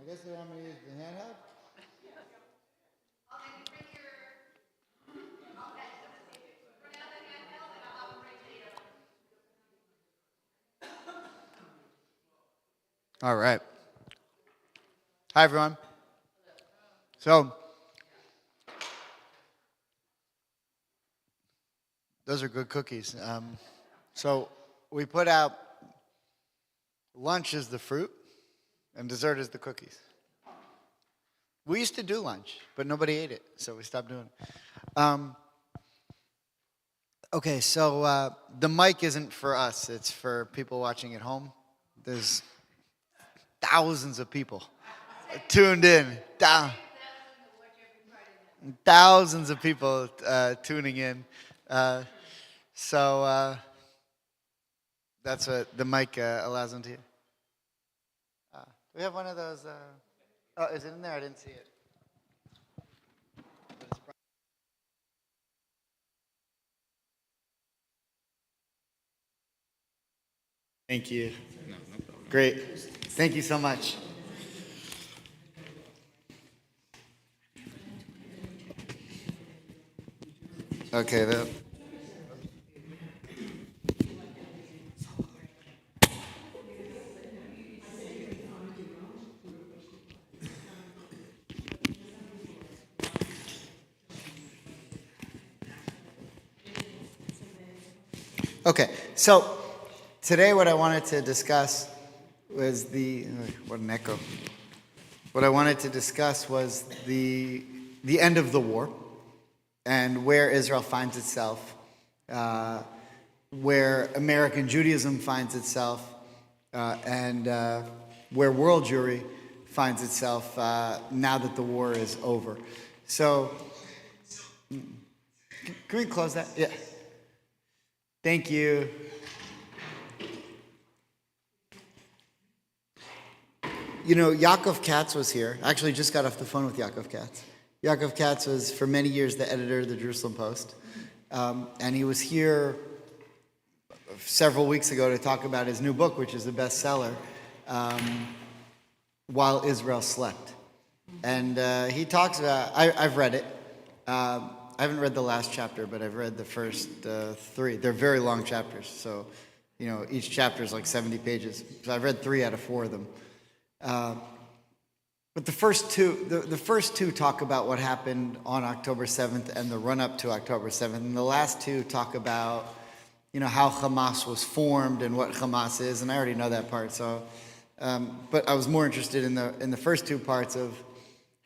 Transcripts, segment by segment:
guess they want me to use the handheld? All right. Hi, everyone. So, those are good cookies. So, we put out lunch is the fruit and dessert is the cookies. We used to do lunch, but nobody ate it, so we stopped doing it. Okay, so the mic isn't for us, it's for people watching at home. There's thousands of people tuned in. Thousands of people tuning in. So that's what the mic allows them to hear. We have one of those. Oh, is it in there? I didn't see it. Thank you. No problem. Great. Thank you so much. Okay. Okay. So today, what I wanted to discuss was what an echo. What I wanted to discuss was the end of the war and where Israel finds itself, where American Judaism finds itself, and where world Jewry finds itself now that the war is over. So, can we close that? Yeah. Thank you. You know, Yaakov Katz was here. I actually just got off the phone with Yaakov Katz. Yaakov Katz was, for many years, the editor of the Jerusalem Post. And he was here several weeks ago to talk about his new book, which is a bestseller, While Israel Slept. And he talks about, I've read it. I haven't read the last chapter, but I've read the first 3. They're very long chapters. So, you know, each chapter is like 70 pages. So I've read 3 out of 4 of them. But the first two talk about what happened on October 7th and the run-up to October 7th. And the last 2 talk about, you know, how Hamas was formed and what Hamas is. And I already know that part. So, but I was more interested in the first 2 parts of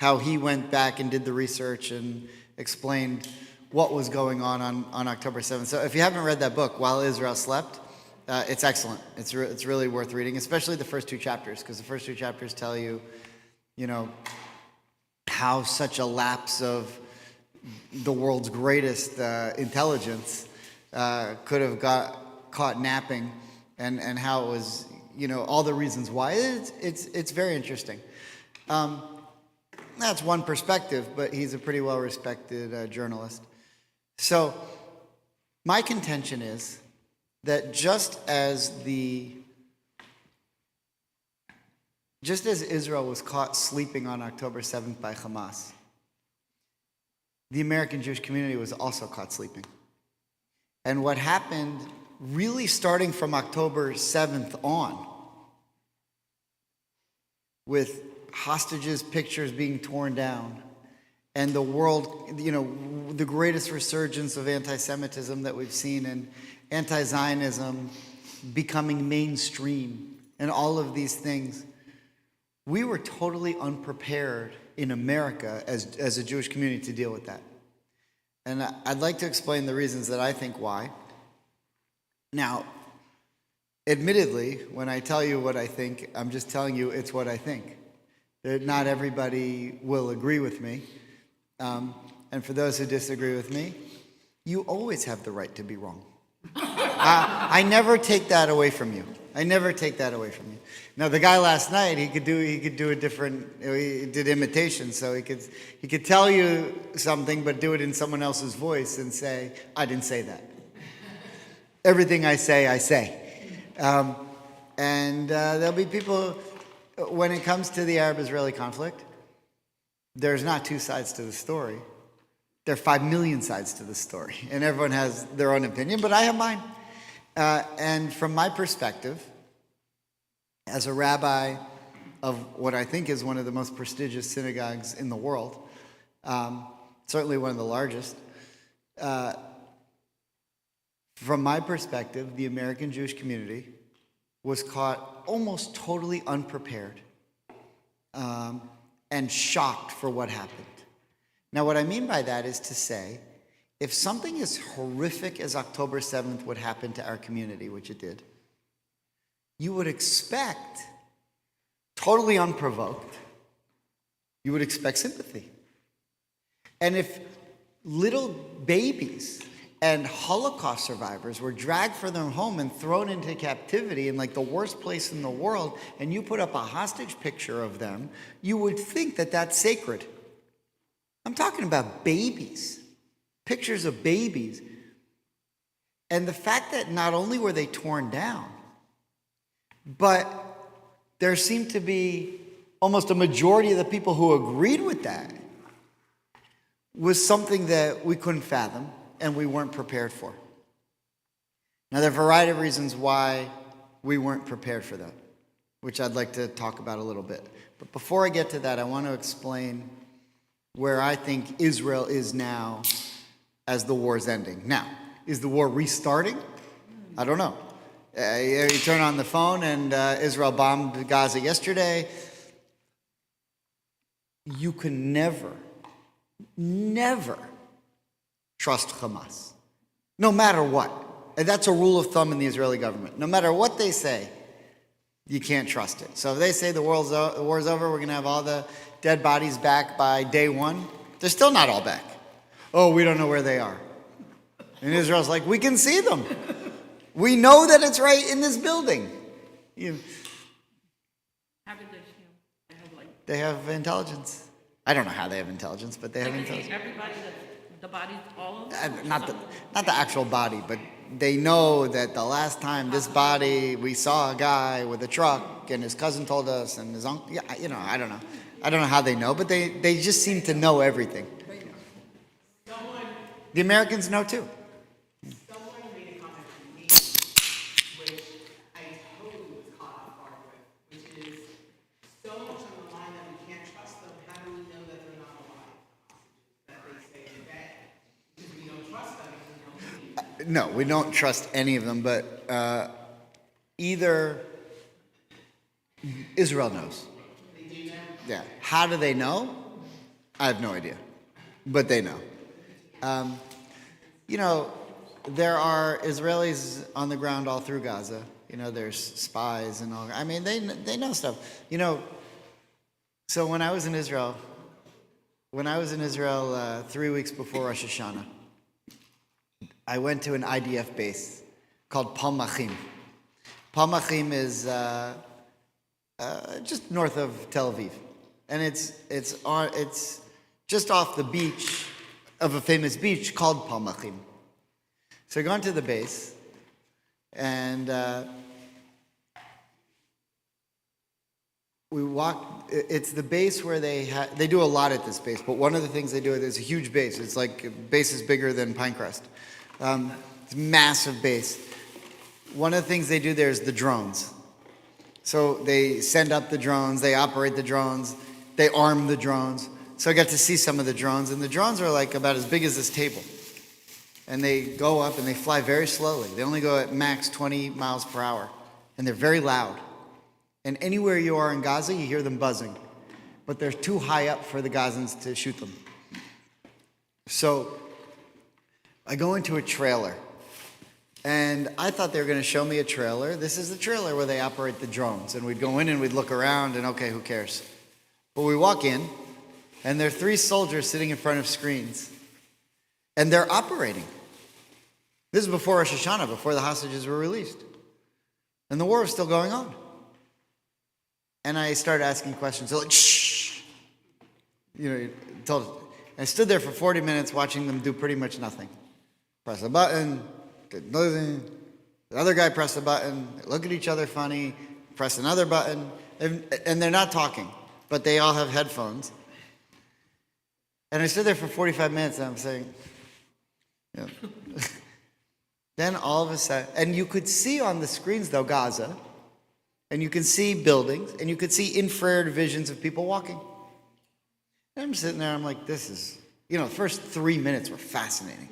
how he went back and did the research and explained what was going on October 7th. So if you haven't read that book, While Israel Slept, it's excellent. It's really worth reading, especially the first 2 chapters, because the first 2 chapters tell you, you know, how such a lapse of the world's greatest intelligence could have got caught napping, and how it was, you know, all the reasons why. It's very interesting. That's one perspective, but he's a pretty well-respected journalist. So my contention is that just as Israel was caught sleeping on October 7th by Hamas, the American Jewish community was also caught sleeping. And what happened, really starting from October 7th on, with hostages' pictures being torn down, and the world, you know, the greatest resurgence of anti-Semitism that we've seen, and anti-Zionism becoming mainstream, and all of these things, we were totally unprepared in America as a Jewish community to deal with that. And I'd like to explain the reasons that I think why. Now, admittedly, when I tell you what I think, I'm just telling you it's what I think. Not everybody will agree with me. And for those who disagree with me, you always have the right to be wrong. I never take that away from you. I never take that away from you. Now, the guy last night, he could do a different, he did imitation, so he could tell you something, but do it in someone else's voice and say, I didn't say that. Everything I say, I say. And there'll be people when it comes to the Arab-Israeli conflict, there's not two sides to the story. There are 5 million sides to the story, and everyone has their own opinion, but I have mine. And from my perspective, as a rabbi of what I think is one of the most prestigious synagogues in the world, certainly one of the largest, from my perspective, the American Jewish community was caught almost totally unprepared and shocked for what happened. Now, what I mean by that is to say, if something as horrific as October 7th would happen to our community, which it did, you would expect, totally unprovoked, you would expect sympathy. And if little babies and Holocaust survivors were dragged from their home and thrown into captivity in like the worst place in the world, and you put up a hostage picture of them, you would think that that's sacred. I'm talking about babies, pictures of babies. And the fact that not only were they torn down, but there seemed to be almost a majority of the people who agreed with that was something that we couldn't fathom and we weren't prepared for. Now, there are a variety of reasons why we weren't prepared for that, which I'd like to talk about a little bit. But before I get to that, I want to explain where I think Israel is now as the war's ending. Now, is the war restarting? I don't know. You turn on the phone and Israel bombed Gaza yesterday. You can never trust Hamas, no matter what. And that's a rule of thumb in the Israeli government. No matter what they say, you can't trust it. So if they say the war's over, we're going to have all the dead bodies back by day one, they're still not all back. Oh, we don't know where they are. And Israel's like, we can see them. We know that it's right in this building. How did they feel? They have intelligence. I don't know how they have intelligence, but they have intelligence. Everybody, the bodies, all of them? Not the actual body, but they know that the last time this body, we saw a guy with a truck, and his cousin told us, and his uncle. Yeah, I don't know. I don't know how they know, but they just seem to know everything. The Americans know too. Someone made a comment to me, which I totally was caught off guard with, which is so much on the line that we can't trust them. How do we know that they're not alive? That they say they're dead. Because we don't trust them and we don't believe them. No, we don't trust any of them, but either Israel knows. They do know. Yeah. How do they know? I have no idea, but they know. There are Israelis on the ground all through Gaza. There's spies and all. I mean, they know stuff. So when I was in Israel 3 weeks before Rosh Hashanah, I went to an IDF base called Palmachim. Palmachim is just north of Tel Aviv, and it's just off the beach of a famous beach called Palmachim. So I go into the base, and we walk. It's the base where they do a lot at this base, but one of the things they do, there's a huge base. It's like a base is bigger than Pinecrest. It's a massive base. One of the things they do there is the drones. So they send up the drones, they operate the drones, they arm the drones. So I got to see some of the drones, and the drones are like about as big as this table. And they go up and they fly very slowly. They only go at max 20 miles per hour, and they're very loud. And anywhere you are in Gaza, you hear them buzzing. But they're too high up for the Gazans to shoot them. So I go into a trailer, and I thought they were going to show me a trailer. This is the trailer where they operate the drones. And we'd go in and we'd look around, and okay, who cares? But we walk in, and there are 3 soldiers sitting in front of screens, and they're operating. This is before Rosh Hashanah, before the hostages were released. And the war was still going on. And I started asking questions. They're like, shh. I stood there for 40 minutes watching them do pretty much nothing. Press a button, did nothing. The other guy pressed a button, they look at each other funny, press another button. And they're not talking, but they all have headphones. And I stood there for 45 minutes and I'm saying, yeah. Then all of a sudden, and you could see on the screens though, Gaza, and you can see buildings, and you could see infrared visions of people walking. And I'm sitting there, I'm like, this is, the first 3 minutes were fascinating.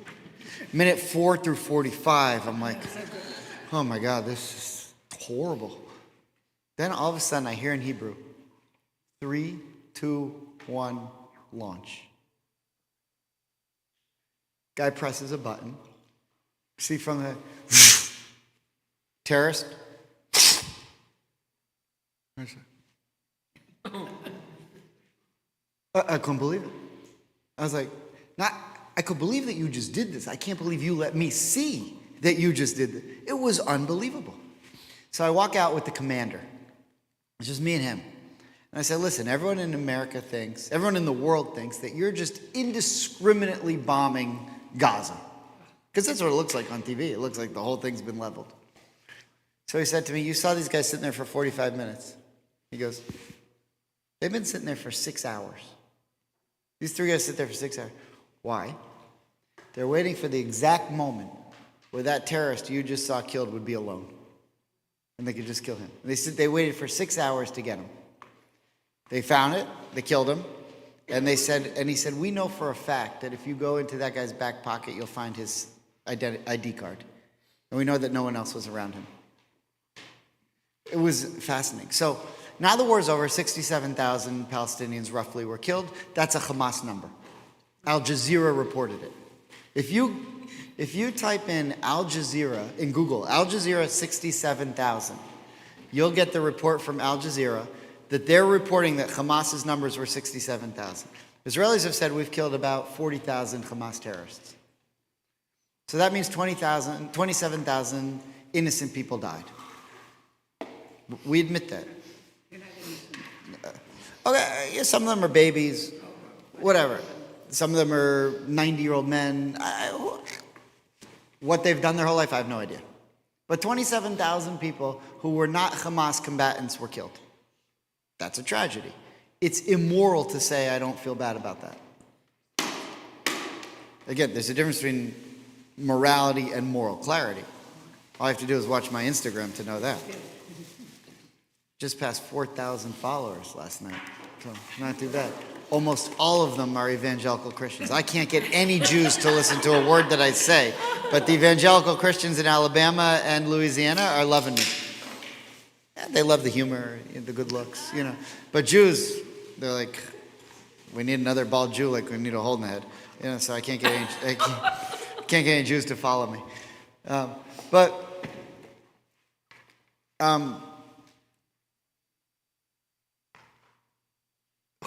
Minute 4 through 45, I'm like, oh my God, this is horrible. Then all of a sudden I hear in Hebrew, 3, 2, 1, launch. Guy presses a button. See from the terrorist. I couldn't believe it. I was like, I could believe that you just did this. I can't believe you let me see that you just did this. It was unbelievable. So I walk out with the commander. It's just me and him. And I said, listen, everyone in America thinks, everyone in the world thinks that you're just indiscriminately bombing Gaza. Because that's what it looks like on TV. It looks like the whole thing's been leveled. So he said to me, you saw these guys sitting there for 45 minutes. He goes, they've been sitting there for 6 hours. These 3 guys sit there for 6 hours. Why? They're waiting for the exact moment where that terrorist you just saw killed would be alone. And they could just kill him. They waited for 6 hours to get him. They found it, they killed him, and he said, we know for a fact that if you go into that guy's back pocket, you'll find his ID card. And we know that no one else was around him. It was fascinating. So now the war's over, 67,000 Palestinians roughly were killed. That's a Hamas number. Al Jazeera reported it. If you type in Al Jazeera in Google, Al Jazeera 67,000, you'll get the report from Al Jazeera that they're reporting that Hamas's numbers were 67,000. Israelis have said we've killed about 40,000 Hamas terrorists. So that means 27,000 innocent people died. We admit that. Okay, yeah, some of them are babies, whatever. Some of them are 90-year-old men. What they've done their whole life, I have no idea. But 27,000 people who were not Hamas combatants were killed. That's a tragedy. It's immoral to say I don't feel bad about that. Again, there's a difference between morality and moral clarity. All I have to do is watch my Instagram to know that. Just passed 4,000 followers last night, so not too bad. Almost all of them are evangelical Christians. I can't get any Jews to listen to a word that I say, but the evangelical Christians in Alabama and Louisiana are loving me. Yeah, they love the humor, the good looks, But Jews, they're like, we need another bald Jew like we need a hole in the head. So I can't get any Jews to follow me.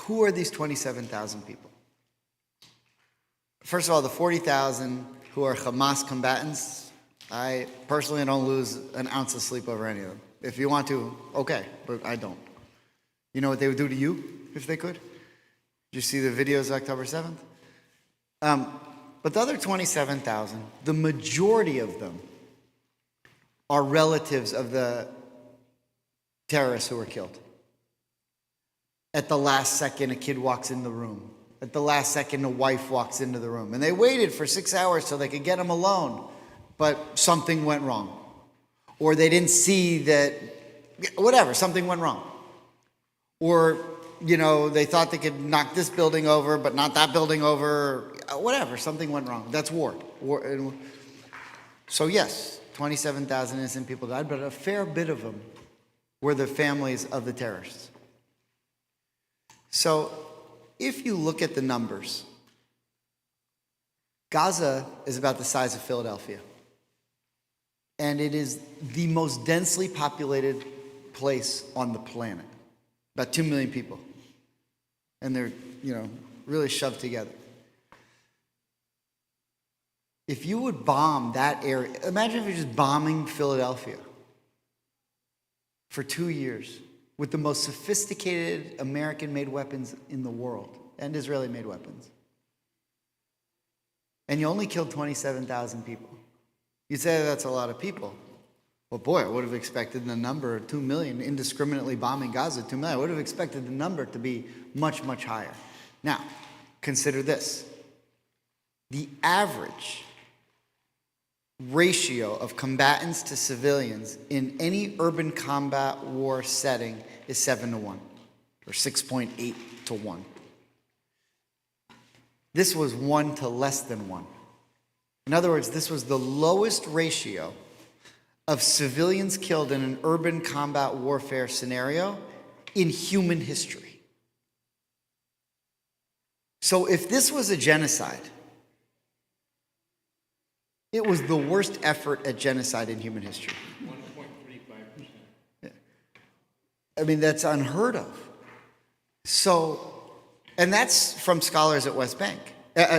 Who are these 27,000 people? First of all, the 40,000 who are Hamas combatants, I personally don't lose an ounce of sleep over any of them. If you want to, okay, but I don't. You know what they would do to you if they could? Did you see the videos October 7th? But the other 27,000, the majority of them are relatives of the terrorists who were killed. At the last second, a kid walks in the room. At the last second, a wife walks into the room. And they waited for 6 hours so they could get him alone. But something went wrong. Or they didn't see that, whatever, something went wrong. Or, they thought they could knock this building over, but not that building over. Whatever, something went wrong. That's war. So yes, 27,000 innocent people died, but a fair bit of them were the families of the terrorists. So if you look at the numbers, Gaza is about the size of Philadelphia. And it is the most densely populated place on the planet. About 2 million people. And they're, really shoved together. If you would bomb that area, imagine if you're just bombing Philadelphia for 2 years with the most sophisticated American-made weapons in the world and Israeli-made weapons. And you only killed 27,000 people. You'd say that's a lot of people. Well, boy, I would have expected the number of 2 million indiscriminately bombing Gaza, 2 million. I would have expected the number to be much, much higher. Now, consider this. The average ratio of combatants to civilians in any urban combat war setting is 7-1, or 6.8 to 1. This was 1 to less than 1. In other words, this was the lowest ratio of civilians killed in an urban combat warfare scenario in human history. So if this was a genocide, it was the worst effort at genocide in human history. 1.35%. I mean, that's unheard of. So, and that's from scholars at West Point. There's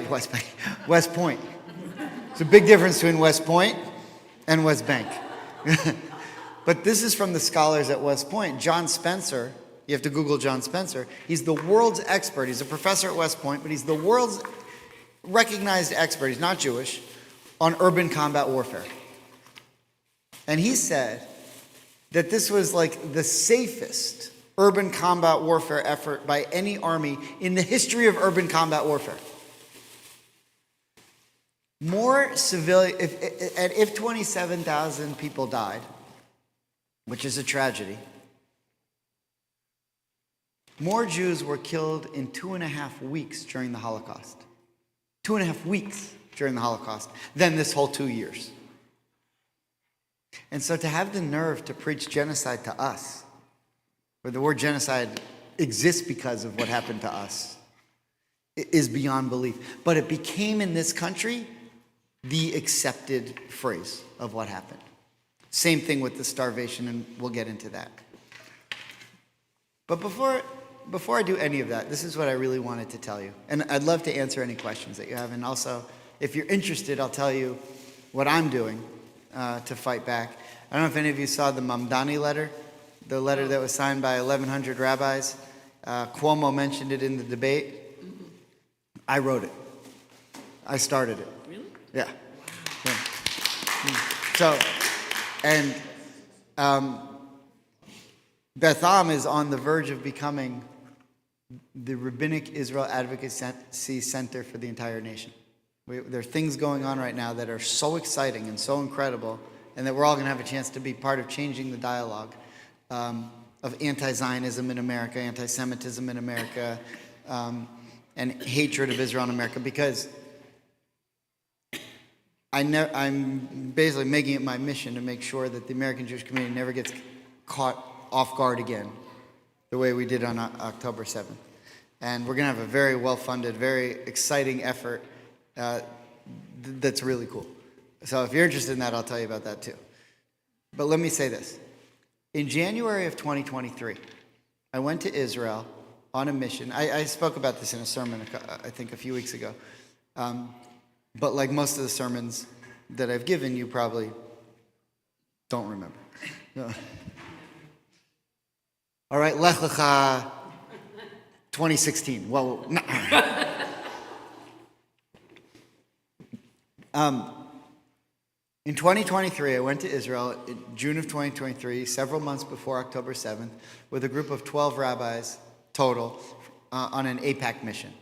a big difference between West Point and West Bank. But this is from the scholars at West Point. John Spencer, you have to Google John Spencer. He's the world's expert. He's a professor at West Point, but he's the world's recognized expert. He's not Jewish, on urban combat warfare. And he said that this was like the safest urban combat warfare effort by any army in the history of urban combat warfare. More civilian, if 27,000 people died, which is a tragedy, more Jews were killed in 2.5 weeks during the Holocaust. 2.5 weeks during the Holocaust than this whole 2 years. And so to have the nerve to preach genocide to us, where the word genocide exists because of what happened to us, is beyond belief. But it became in this country the accepted phrase of what happened. Same thing with the starvation, and we'll get into that. But before I do any of that, this is what I really wanted to tell you. And I'd love to answer any questions that you have. And also, if you're interested, I'll tell you what I'm doing to fight back. I don't know if any of you saw the Mamdani letter, the letter that was signed by 1,100 rabbis. Cuomo mentioned it in the debate. I wrote it. I started it. Really? Yeah. So, and Beth Am is on the verge of becoming the Rabbinic Israel Advocacy Center for the entire nation. There are things going on right now that are so exciting and so incredible, and that we're all going to have a chance to be part of changing the dialogue of anti-Zionism in America, anti-Semitism in America, and hatred of Israel in America, because I'm basically making it my mission to make sure that the American Jewish community never gets caught off guard again, the way we did on October 7th. And we're going to have a very well-funded, very exciting effort that's really cool. So if you're interested in that, I'll tell you about that too. But let me say this. In January of 2023, I went to Israel on a mission. I spoke about this in a sermon, I think, a few weeks ago. But like most of the sermons that I've given, you probably don't remember. All right, Lech Lecha 2016. Well, no. In 2023, I went to Israel in June of 2023, several months before October 7th, with a group of 12 rabbis total on an AIPAC mission.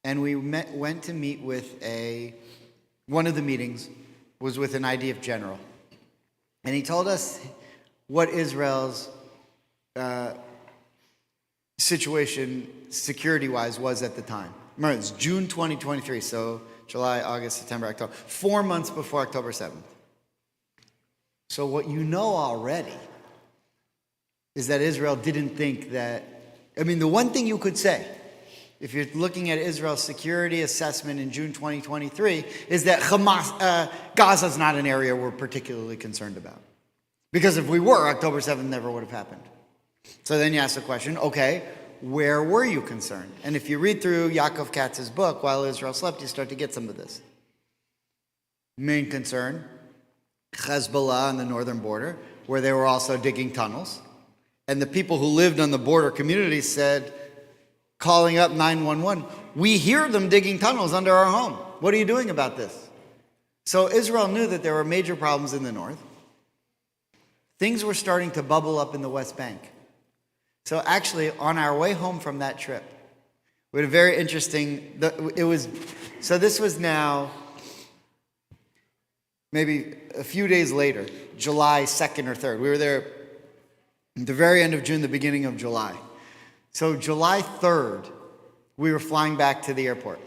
And we went to meet with one of the meetings was with an IDF general. And he told us what Israel's situation security-wise was at the time. Remember, it's June 2023, so July, August, September, October. 4 months before October 7th. So what you know already is that Israel didn't think that... I mean, the one thing you could say, if you're looking at Israel's security assessment in June 2023, is that Gaza's not an area we're particularly concerned about. Because if we were, October 7th never would have happened. So then you ask the question, okay, where were you concerned? And if you read through Yaakov Katz's book, While Israel Slept, you start to get some of this. Main concern, Hezbollah on the northern border, where they were also digging tunnels. And the people who lived on the border community said, calling up 911, we hear them digging tunnels under our home. What are you doing about this? So Israel knew that there were major problems in the north. things were starting to bubble up in the West Bank. So actually, on our way home from that trip, we had a very interesting, this was now maybe a few days later, July 2nd or 3rd. We were there at the very end of June, the beginning of July. So July 3rd, we were flying back to the airport.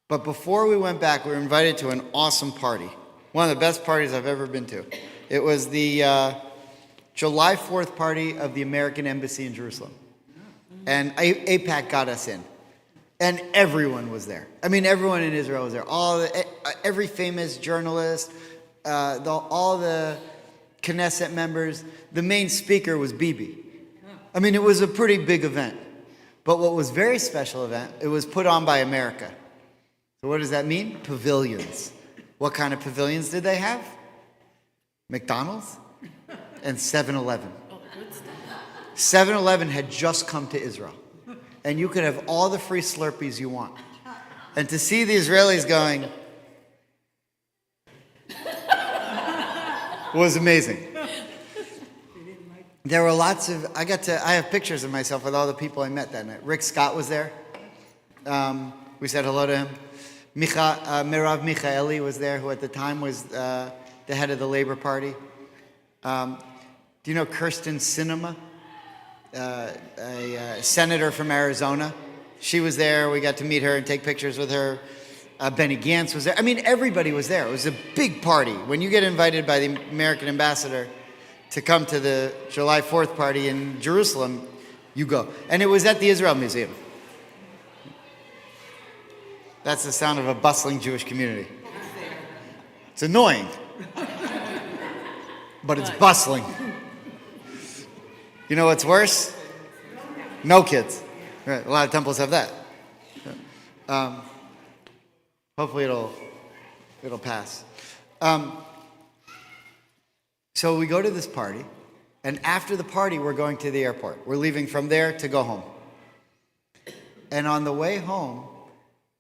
But before we went back, we were invited to an awesome party. One of the best parties I've ever been to. It was the July 4th party of the American Embassy in Jerusalem. And AIPAC got us in. And everyone was there. I mean, everyone in Israel was there. Every famous journalist, all the Knesset members. The main speaker was Bibi. I mean, it was a pretty big event. But what was a very special event, it was put on by America. So what does that mean? Pavilions. What kind of pavilions did they have? McDonald's and 7-Eleven. 7-Eleven had just come to Israel. And you could have all the free Slurpees you want. And to see the Israelis going was amazing. There were lots of, I have pictures of myself with all the people I met that night. Rick Scott was there. We said hello to him. Merav Michaeli was there, who at the time was the head of the Labor Party. Do you know Kirsten Sinema? A senator from Arizona. She was there. We got to meet her and take pictures with her. Benny Gantz was there. I mean, everybody was there. It was a big party. When you get invited by the American ambassador to come to the July 4th party in Jerusalem, you go. And it was at the Israel Museum. That's the sound of a bustling Jewish community. It's annoying, but it's bustling. You know what's worse? No kids. Right, a lot of temples have that. Hopefully it'll pass. So we go to this party, and after the party, we're going to the airport. We're leaving from there to go home. And on the way home,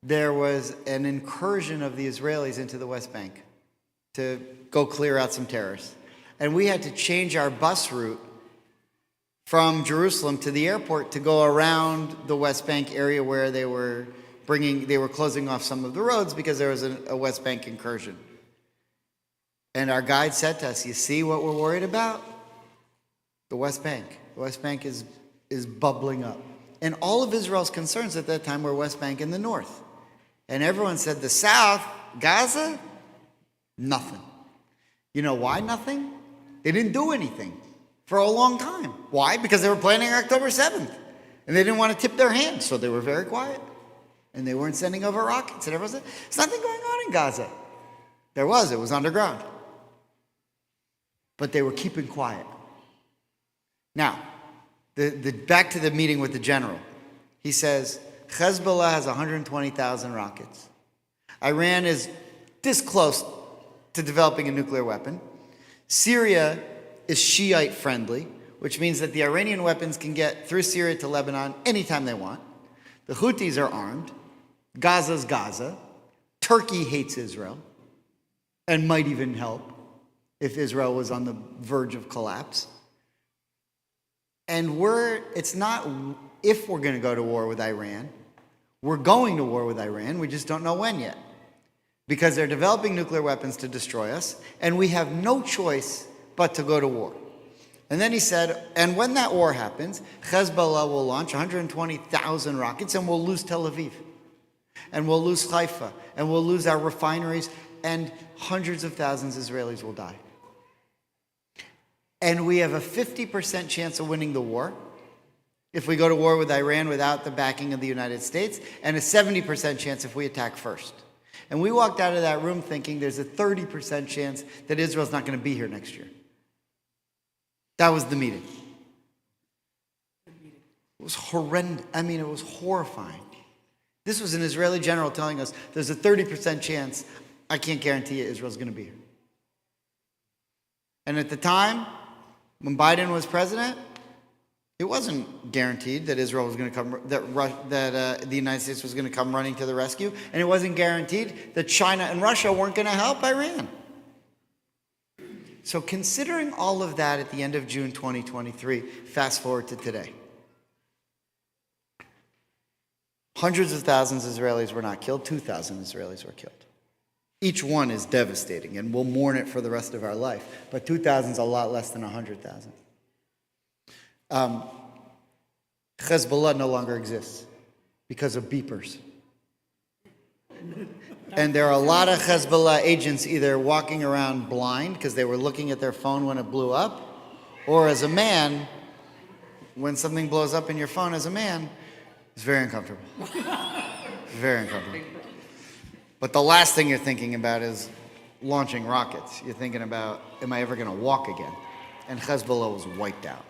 there was an incursion of the Israelis into the West Bank to go clear out some terrorists. And we had to change our bus route from Jerusalem to the airport to go around the West Bank area where they were closing off some of the roads because there was a West Bank incursion. And our guide said to us, you see what we're worried about? The West Bank. The West Bank is bubbling up. And all of Israel's concerns at that time were West Bank and the north. And everyone said, the south, Gaza, nothing. You know why nothing? They didn't do anything for a long time. Why? Because they were planning October 7th. And they didn't want to tip their hands, so they were very quiet. And they weren't sending over rockets. And everyone said, there's nothing going on in Gaza. It was underground. But they were keeping quiet. Now, back to the meeting with the general. He says, Hezbollah has 120,000 rockets. Iran is this close to developing a nuclear weapon. Syria is Shiite friendly, which means that the Iranian weapons can get through Syria to Lebanon anytime they want. The Houthis are armed. Gaza's Gaza. Turkey hates Israel and might even help if Israel was on the verge of collapse. And it's not if we're going to go to war with Iran. We're going to war with Iran. We just don't know when yet. Because they're developing nuclear weapons to destroy us, and we have no choice but to go to war. And then he said, and when that war happens, Hezbollah will launch 120,000 rockets, and we'll lose Tel Aviv. And we'll lose Haifa, and we'll lose our refineries, and hundreds of thousands of Israelis will die. And we have a 50% chance of winning the war if we go to war with Iran without the backing of the United States, and a 70% chance if we attack first. And we walked out of that room thinking there's a 30% chance that Israel's not going to be here next year. That was the meeting. It was horrendous. I mean, it was horrifying. This was an Israeli general telling us there's a 30% chance, I can't guarantee you Israel's going to be here. And at the time, when Biden was president, it wasn't guaranteed that Israel was going to come, that the United States was going to come running to the rescue, and it wasn't guaranteed that China and Russia weren't going to help Iran. So considering all of that at the end of June 2023, fast forward to today. Hundreds of thousands of Israelis were not killed. 2,000 Israelis were killed. Each one is devastating, and we'll mourn it for the rest of our life. But 2,000 is a lot less than 100,000. Hezbollah no longer exists because of beepers. And there are a lot of Hezbollah agents either walking around blind because they were looking at their phone when it blew up, or as a man, when something blows up in your phone as a man, it's very uncomfortable. Very uncomfortable. But the last thing you're thinking about is launching rockets. You're thinking about, am I ever going to walk again? And Hezbollah was wiped out.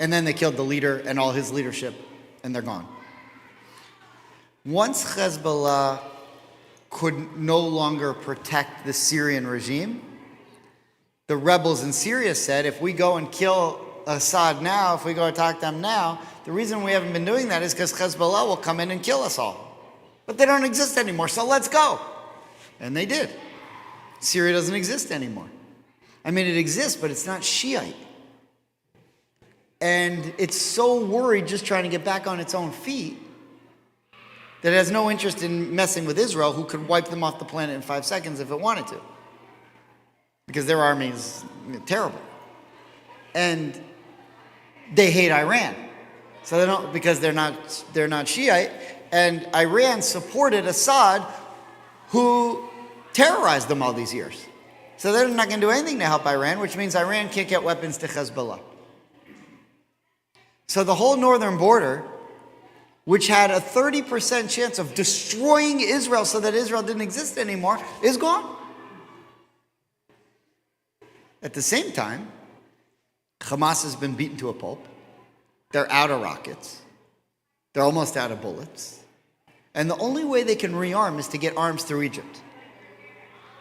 And then they killed the leader and all his leadership, and they're gone. Once Hezbollah could no longer protect the Syrian regime, the rebels in Syria said, if we go and kill Assad now, if we go attack them now, the reason we haven't been doing that is because Hezbollah will come in and kill us all. But they don't exist anymore, so let's go. And they did. Syria doesn't exist anymore. I mean, it exists, but it's not Shiite. And it's so worried just trying to get back on its own feet that it has no interest in messing with Israel, who could wipe them off the planet in 5 seconds if it wanted to. Because their army is terrible. And they hate Iran. So they don't, because they're not Shiite. And Iran supported Assad, who terrorized them all these years. So they're not going to do anything to help Iran, which means Iran can't get weapons to Hezbollah. So the whole northern border, which had a 30% chance of destroying Israel so that Israel didn't exist anymore, is gone. At the same time, Hamas has been beaten to a pulp. They're out of rockets. They're almost out of bullets. And the only way they can rearm is to get arms through Egypt.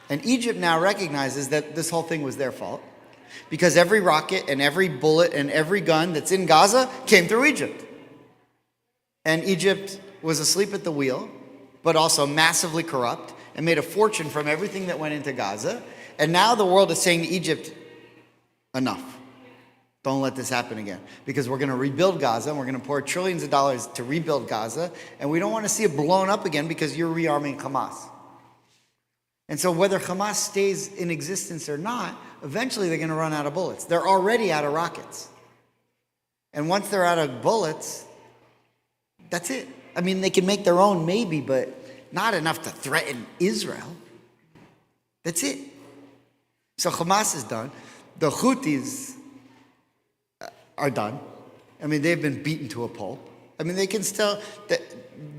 And Egypt now recognizes that this whole thing was their fault, because every rocket and every bullet and every gun that's in Gaza came through Egypt. And Egypt was asleep at the wheel, but also massively corrupt, and made a fortune from everything that went into Gaza. And now the world is saying to Egypt, enough. Don't let this happen again. Because we're going to rebuild Gaza, and we're going to pour trillions of dollars to rebuild Gaza, and we don't want to see it blown up again because you're rearming Hamas. And so whether Hamas stays in existence or not, eventually they're going to run out of bullets. They're already out of rockets. And once they're out of bullets, that's it. I mean, they can make their own maybe, but not enough to threaten Israel. That's it. So Hamas is done. The Houthis are done. I mean, they've been beaten to a pulp. I mean, they can still,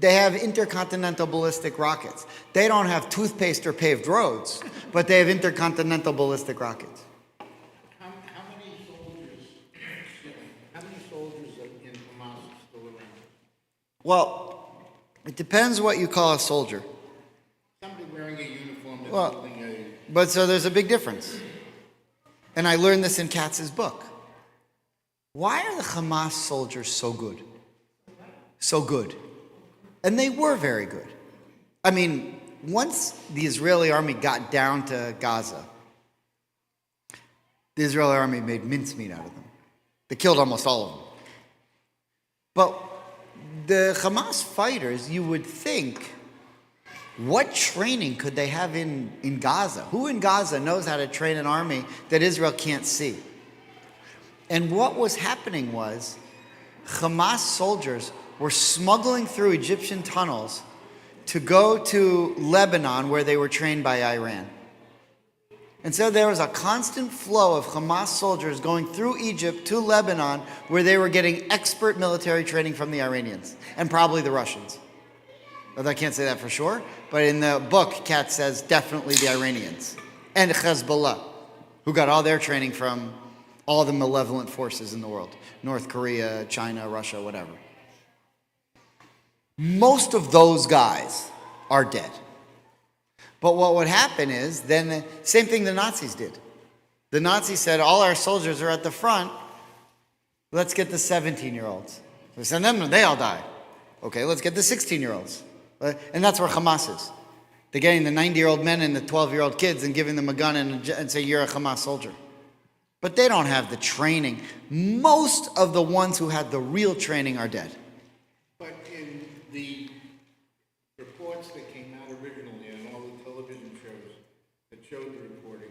they have intercontinental ballistic rockets. They don't have toothpaste or paved roads, but they have intercontinental ballistic rockets. How many soldiers in Hamas are still around? Well, it depends what you call a soldier. Somebody wearing a uniform that's Well, holding a... but so there's a big difference. And I learned this in Katz's book. Why are the Hamas soldiers so good? So good. And they were very good. I mean, once the Israeli army got down to Gaza, the Israeli army made mincemeat out of them. They killed almost all of them. But the Hamas fighters, you would think, what training could they have in Gaza? Who in Gaza knows how to train an army that Israel can't see? And what was happening was Hamas soldiers were smuggling through Egyptian tunnels to go to Lebanon, where they were trained by Iran. And so there was a constant flow of Hamas soldiers going through Egypt to Lebanon, where they were getting expert military training from the Iranians, and probably the Russians. Although I can't say that for sure, but in the book, Katz says definitely the Iranians. And Hezbollah, who got all their training from all the malevolent forces in the world. North Korea, China, Russia, whatever. Most of those guys are dead. But what would happen is, then the same thing the Nazis did. The Nazis said, all our soldiers are at the front, let's get the 17-year-olds. We send them, they all die. Okay, let's get the 16-year-olds. And that's where Hamas is. They're getting the 90-year-old men and the 12-year-old kids and giving them a gun and say, you're a Hamas soldier. But they don't have the training. Most of the ones who had the real training are dead. But in the reports that came out originally on all the television shows that showed the reporting,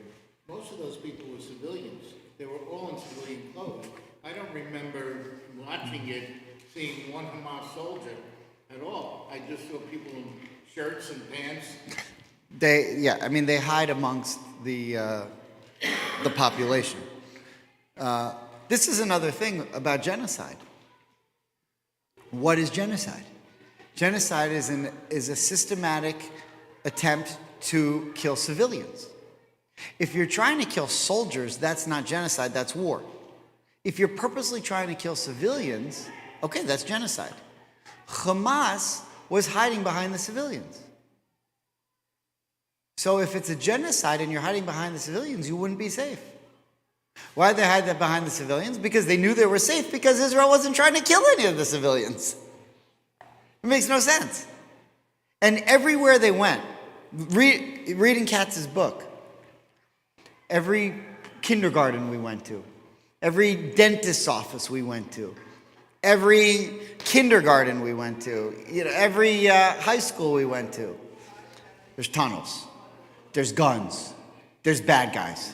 most of those people were civilians. They were all in civilian clothes. I don't remember watching it, seeing one Hamas soldier at all. I just saw people in shirts and pants. They hide amongst the population. This is another thing about genocide. What is genocide? Genocide is a systematic attempt to kill civilians. If you're trying to kill soldiers, that's not genocide, that's war. If you're purposely trying to kill civilians, okay, that's genocide. Hamas was hiding behind the civilians. So if it's a genocide and you're hiding behind the civilians, you wouldn't be safe. Why did they hide that behind the civilians? Because they knew they were safe, because Israel wasn't trying to kill any of the civilians. It makes no sense. And everywhere they went, reading Katz's book, every kindergarten we went to, every dentist's office we went to, every kindergarten we went to, every high school we went to, there's tunnels, there's guns, there's bad guys.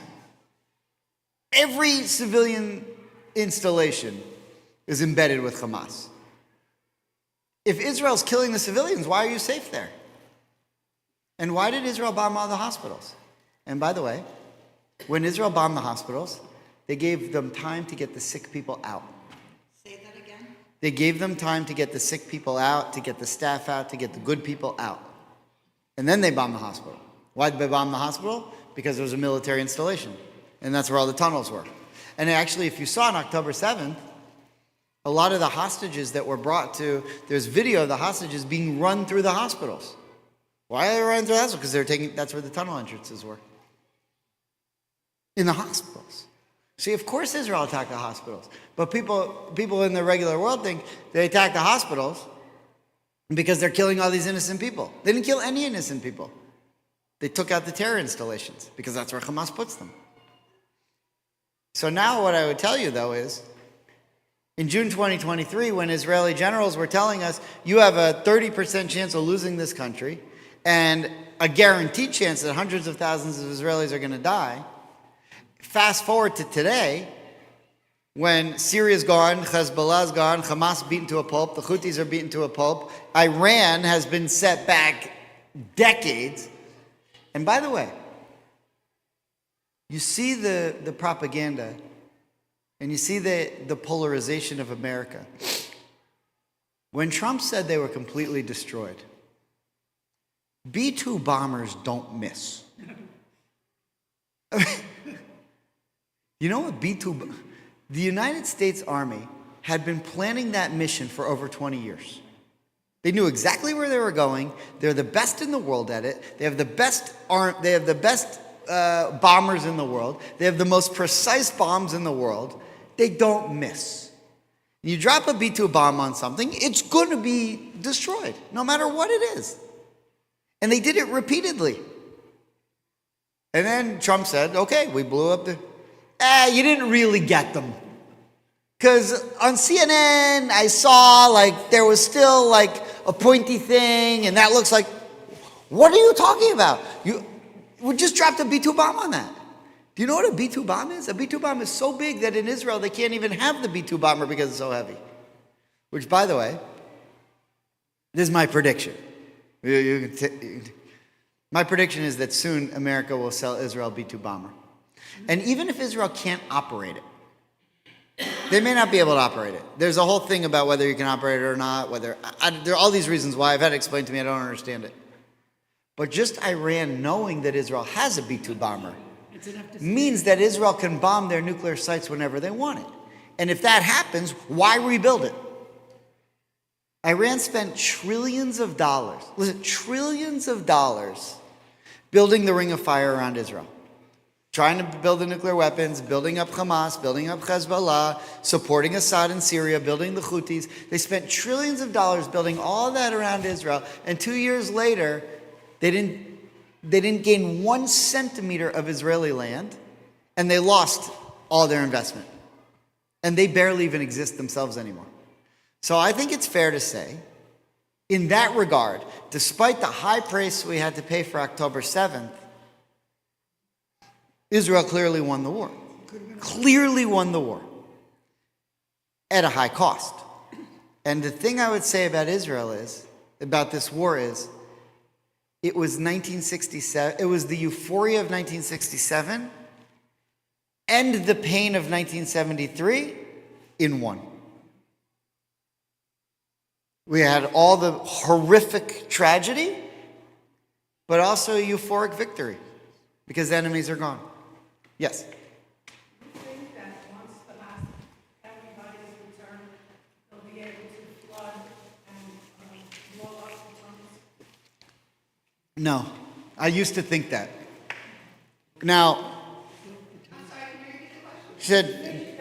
Every civilian installation is embedded with Hamas. If Israel's killing the civilians, why are you safe there? And why did Israel bomb all the hospitals? And by the way, when Israel bombed the hospitals, they gave them time to get the sick people out. Say that again? They gave them time to get the sick people out, to get the staff out, to get the good people out. And then they bombed the hospital. Why did they bomb the hospital? Because there was a military installation. And that's where all the tunnels were. And actually, if you saw on October 7th, a lot of the hostages that were brought to, there's video of the hostages being run through the hospitals. Why are they running through the hospitals? Because that's where the tunnel entrances were. In the hospitals. See, of course Israel attacked the hospitals. But people in the regular world think they attacked the hospitals because they're killing all these innocent people. They didn't kill any innocent people. They took out the terror installations because that's where Hamas puts them. So now what I would tell you, though, is in June 2023, when Israeli generals were telling us, you have a 30% chance of losing this country and a guaranteed chance that hundreds of thousands of Israelis are going to die, fast forward to today, when Syria's gone, Hezbollah's gone, Hamas beaten to a pulp, the Houthis are beaten to a pulp, Iran has been set back decades. And by the way, you see the propaganda and you see the polarization of America. When Trump said they were completely destroyed, B-2 bombers don't miss. You know what B-2... The United States Army had been planning that mission for over 20 years. They knew exactly where they were going. They're the best in the world at it. They have the best bombers in the world. They have the most precise bombs in the world. They don't miss. You drop a B-2 bomb on something, it's going to be destroyed, no matter what it is. And they did it repeatedly. And then Trump said, okay, we blew up the... you didn't really get them. Because on CNN, I saw, there was still, a pointy thing, and that looks like... What are you talking about? We just dropped a B-2 bomb on that. Do you know what a B-2 bomb is? A B-2 bomb is so big that in Israel, they can't even have the B-2 bomber because it's so heavy. Which, by the way, this is my prediction. My prediction is that soon America will sell Israel B-2 bomber. And even if Israel can't operate it, they may not be able to operate it. There's a whole thing about whether you can operate it or not, there are all these reasons why. I've had it explained to me, I don't understand it. But just Iran knowing that Israel has a B-2 bomber means that Israel can bomb their nuclear sites whenever they want it. And if that happens, why rebuild it? Iran spent trillions of dollars building the Ring of Fire around Israel. Trying to build the nuclear weapons, building up Hamas, building up Hezbollah, supporting Assad in Syria, building the Houthis. They spent trillions of dollars building all that around Israel, and 2 years later, they didn't gain 1 centimeter of Israeli land, and they lost all their investment. And they barely even exist themselves anymore. So I think it's fair to say, in that regard, despite the high price we had to pay for October 7th, Israel clearly won the war. Clearly won the war. At a high cost. And the thing I would say about Israel is, about this war is, it was 1967, it was the euphoria of 1967 and the pain of 1973 in one. We had all the horrific tragedy, but also a euphoric victory because the enemies are gone. Yes? You think that once everybody is returned, they'll be able to flood and blow up the tunnels? No. I used to think that. Now, she said,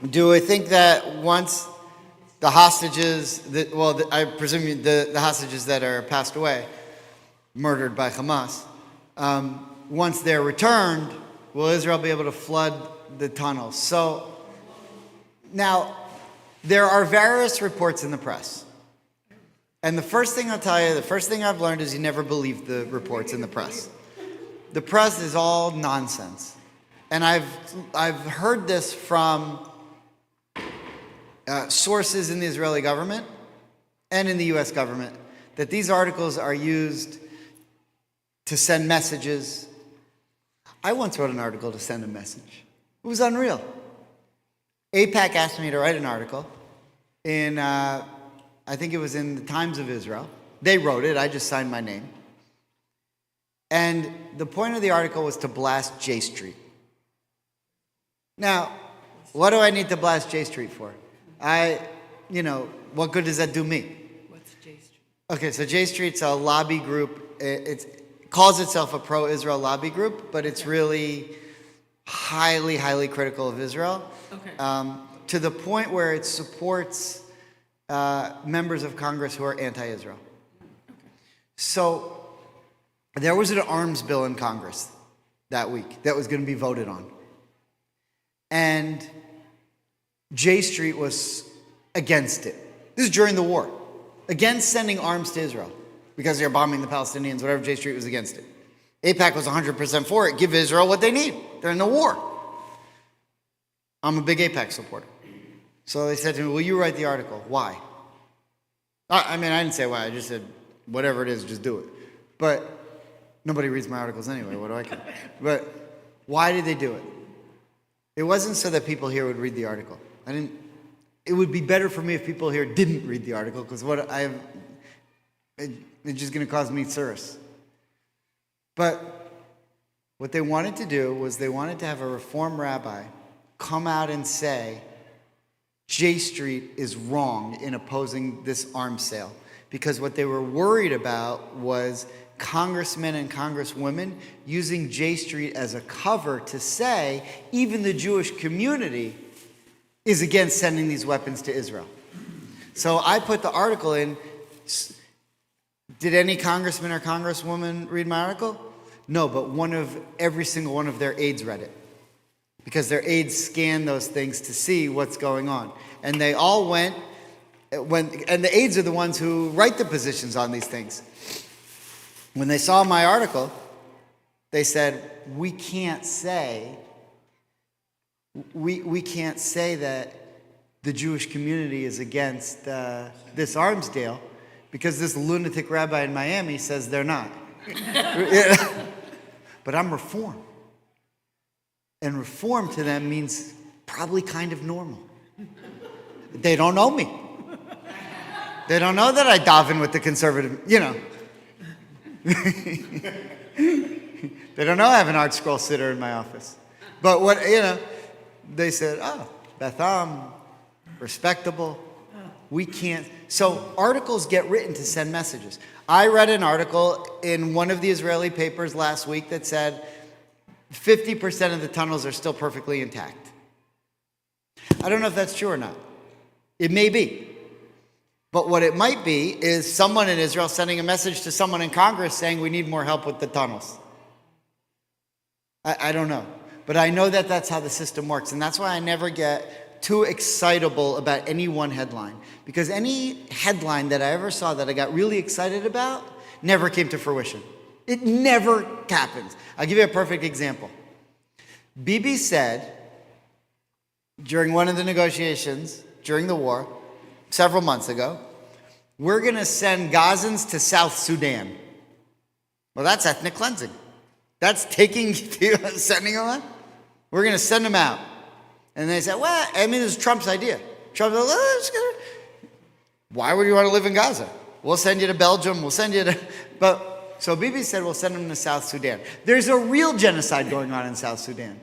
do I think that once the hostages, I presume the hostages that are passed away, murdered by Hamas, once they're returned, will Israel be able to flood the tunnels? So, now, there are various reports in the press. And the first thing I'll tell you, the first thing I've learned is you never believe the reports in the press. The press is all nonsense. And I've heard this from sources in the Israeli government and in the US government, that these articles are used to send messages. I once wrote an article to send a message. It was unreal. AIPAC asked me to write an article in, I think it was in the Times of Israel. They wrote it, I just signed my name. And the point of the article was to blast J Street. Now, what do I need to blast J Street for? What good does that do me? What's J Street? Okay, so J Street's a lobby group. It calls itself a pro-Israel lobby group, but it's really highly, highly critical of Israel. Okay. To the point where it supports members of Congress who are anti-Israel. So there was an arms bill in Congress that week that was going to be voted on. And J Street was against it. This is during the war. Against sending arms to Israel because they're bombing the Palestinians, whatever. J Street was against it. AIPAC was 100% for it. Give Israel what they need. They're in the war. I'm a big AIPAC supporter. So they said to me, will you write the article? Why? I didn't say why. I just said, whatever it is, just do it. But nobody reads my articles anyway. What do I care? But why did they do it? It wasn't so that people here would read the article. It would be better for me if people here didn't read the article, because it's just going to cause me service. But what they wanted to do was they wanted to have a Reform rabbi come out and say, J Street is wrong in opposing this arms sale. Because what they were worried about was congressmen and congresswomen using J Street as a cover to say even the Jewish community is against sending these weapons to Israel. So I put the article in. Did any congressman or congresswoman read my article? No, but every single one of their aides read it. Because their aides scan those things to see what's going on. And they all and the aides are the ones who write the positions on these things. When they saw my article, they said, we can't say that the Jewish community is against this arms deal because this lunatic rabbi in Miami says they're not. But I'm Reform. And Reform to them means probably kind of normal. They don't know me. They don't know that I daven with the conservative, They don't know I have an art scroll sitter in my office. But they said, Betham, respectable. We can't. So articles get written to send messages. I read an article in one of the Israeli papers last week that said 50% of the tunnels are still perfectly intact. I don't know if that's true or not. It may be. But what it might be is someone in Israel sending a message to someone in Congress saying we need more help with the tunnels. I don't know. But I know that that's how the system works. And that's why I never get too excitable about any one headline. Because any headline that I ever saw that I got really excited about never came to fruition. It never happens. I'll give you a perfect example. Bibi said during one of the negotiations during the war, several months ago, we're going to send Gazans to South Sudan. Well, that's ethnic cleansing. That's taking, sending them out. We're going to send them out. And they said, well, I mean, this is Trump's idea. Trump said, why would you want to live in Gaza? We'll send you to Belgium. We'll send you to... So Bibi said, we'll send them to South Sudan. There's a real genocide going on in South Sudan.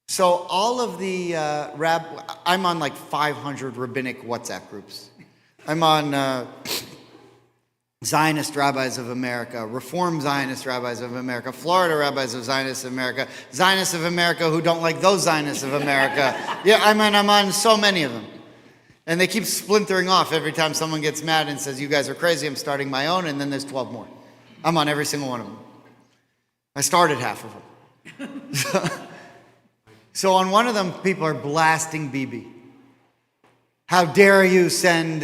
So all of the I'm on like 500 rabbinic WhatsApp groups. I'm on Zionist Rabbis of America, Reform Zionist Rabbis of America, Florida Rabbis of Zionists of America, Zionists of America who don't like those Zionists of America. Yeah, I'm on so many of them. And they keep splintering off every time someone gets mad and says, you guys are crazy, I'm starting my own, and then there's 12 more. I'm on every single one of them. I started half of them. So on one of them, people are blasting Bibi. How dare you send...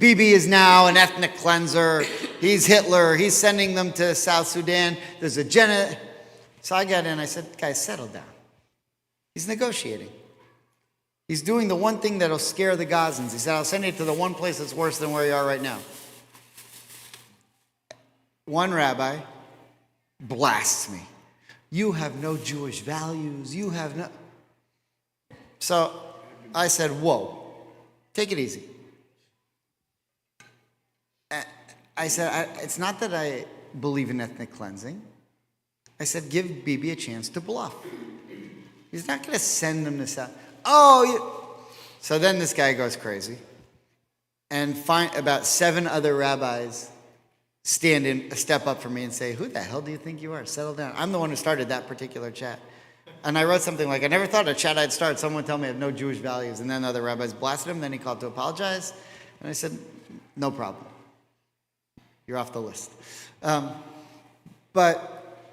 Bibi is now an ethnic cleanser. He's Hitler. He's sending them to South Sudan. There's a So I got in. I said, guys, settle down. He's negotiating. He's doing the one thing that'll scare the Gazans. He said, I'll send you to the one place that's worse than where you are right now. One rabbi blasts me. You have no Jewish values. You have no... So I said, whoa, take it easy. I said, it's not that I believe in ethnic cleansing. I said, give Bibi a chance to bluff. He's not going to send them to South. So then this guy goes crazy. And about 7 other rabbis step up for me and say, who the hell do you think you are? Settle down. I'm the one who started that particular chat. And I wrote something like, I never thought a chat I'd start, someone would tell me I have no Jewish values. And then other rabbis blasted him. Then he called to apologize. And I said, no problem. You're off the list. But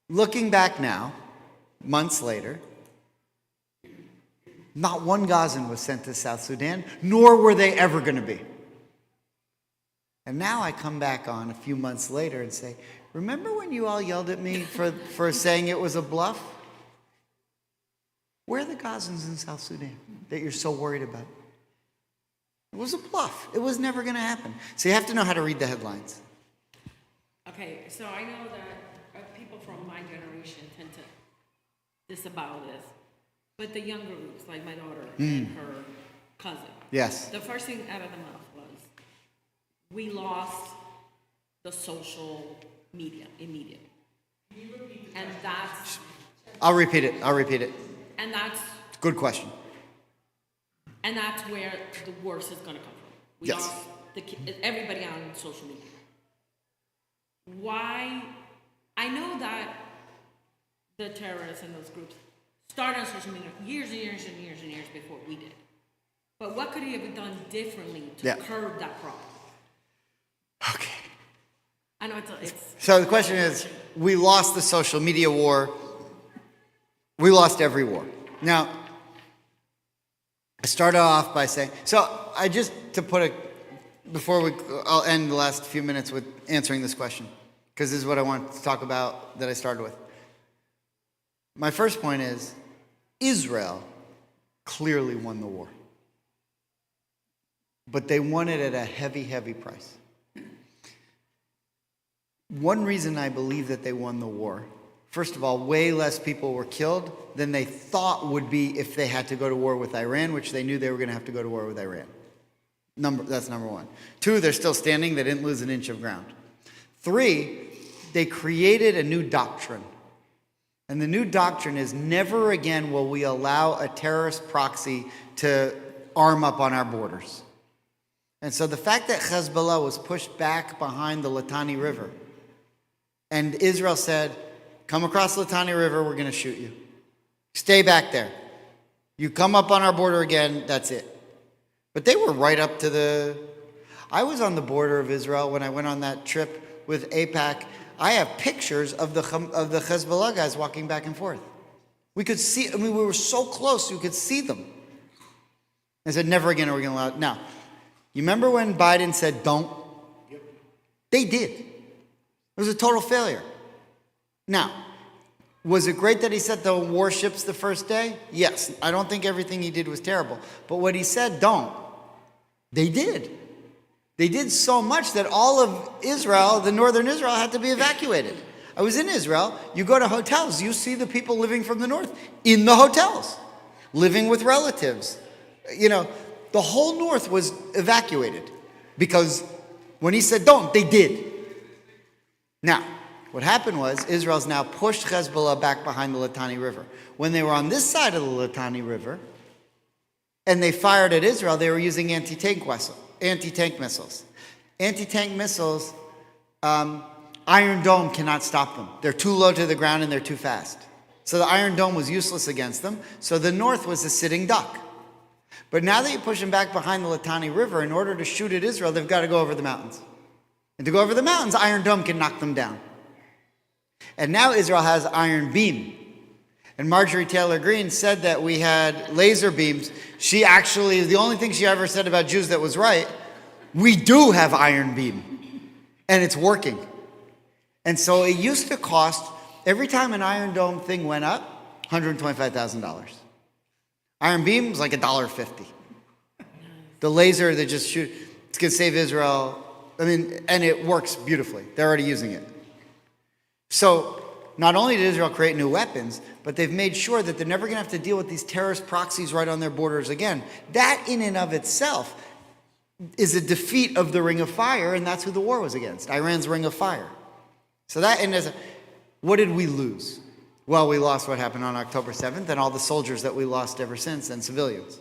looking back now, months later, not one Gazan was sent to South Sudan, nor were they ever going to be. And now I come back on a few months later and say, remember when you all yelled at me for saying it was a bluff? Where are the Gazans in South Sudan that you're so worried about? It was a bluff. It was never going to happen. So you have to know how to read the headlines. Okay, so I know that people from my generation tend to disavow this, but the younger groups, like my daughter and her cousin, Yes. the first thing out of the mouth was, we lost the social media immediately. And that's... I'll repeat it. And that's... Good question. And that's where the worst is going to come from. We Yes. lost everybody on social media. Why? I know that the terrorists and those groups started on social media years and years and years and years before we did. But what could he have done differently to curb that problem? Okay. I know it's... So the question is, we lost the social media war. We lost every war. Now, I started off by saying, I'll end the last few minutes with answering this question, because this is what I want to talk about that I started with. My first point is, Israel clearly won the war. But they won it at a heavy, heavy price. One reason I believe that they won the war, first of all, way less people were killed than they thought would be if they had to go to war with Iran, which they knew they were going to have to go to war with Iran. That's number one. 2, they're still standing. They didn't lose an inch of ground. 3, they created a new doctrine. And the new doctrine is never again will we allow a terrorist proxy to arm up on our borders. And so the fact that Hezbollah was pushed back behind the Litani River, and Israel said, come across the Litani River, we're going to shoot you. Stay back there. You come up on our border again, that's it. But they were right up to I was on the border of Israel when I went on that trip with AIPAC. I have pictures of the Hezbollah guys walking back and forth. We could see, we were so close, you could see them. I said, never again are we going to allow it. Now, you remember when Biden said, don't? Yep. They did. It was a total failure. Now, was it great that he set the warships the first day? Yes. I don't think everything he did was terrible. But what he said, don't, they did. They did so much that all of Israel, the northern Israel, had to be evacuated. I was in Israel. You go to hotels, you see the people living from the north in the hotels, living with relatives. You know, the whole north was evacuated because when he said don't, they did. Now, what happened was Israel's now pushed Hezbollah back behind the Litani River. When they were on this side of the Litani River and they fired at Israel, they were using anti-tank missiles. Anti-tank missiles, Iron Dome cannot stop them. They're too low to the ground and they're too fast. So the Iron Dome was useless against them. So the north was a sitting duck. But now that you push them back behind the Litani River, in order to shoot at Israel, they've got to go over the mountains. And to go over the mountains, Iron Dome can knock them down. And now Israel has Iron Beam. And Marjorie Taylor Greene said that we had laser beams. She actually, the only thing she ever said about Jews that was right, we do have Iron Beam. And it's working. And so it used to cost, every time an Iron Dome thing went up, $125,000. Iron Beam was like $1.50. The laser that just shoot, it's going to save Israel. I mean, and it works beautifully. They're already using it. So not only did Israel create new weapons, but they've made sure that they're never going to have to deal with these terrorist proxies right on their borders again. That in and of itself is a defeat of the Ring of Fire, and that's who the war was against, Iran's Ring of Fire. So that, and what did we lose? Well, we lost what happened on October 7th and all the soldiers that we lost ever since and civilians.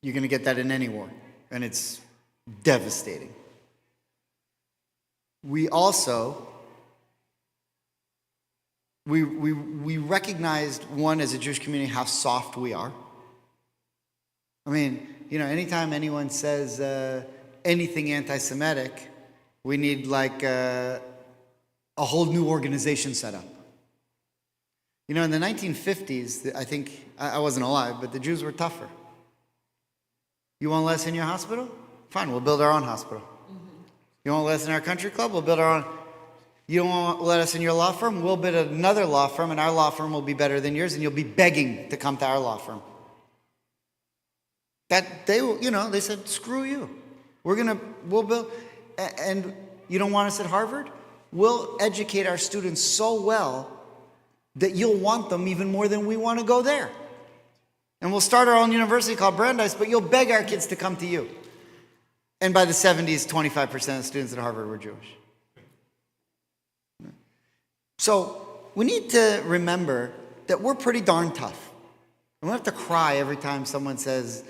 You're going to get that in any war, and it's devastating. We also, we recognized, one, as a Jewish community, how soft we are. I mean, you know, anytime anyone says anything anti-Semitic, we need like a whole new organization set up. You know, in the 1950s, I think, I wasn't alive, but the Jews were tougher. You want less in your hospital? Fine, we'll build our own hospital. You want less in our country club? We'll build our own. You don't want to let us in your law firm? We'll build another law firm, and our law firm will be better than yours, and you'll be begging to come to our law firm. That they, you know, they said, screw you. We'll build, and you don't want us at Harvard? We'll educate our students so well that you'll want them even more than we want to go there. And we'll start our own university called Brandeis, but you'll beg our kids to come to you. And by the 70s, 25% of the students at Harvard were Jewish. So we need to remember that we're pretty darn tough. And we don't have to cry every time someone says,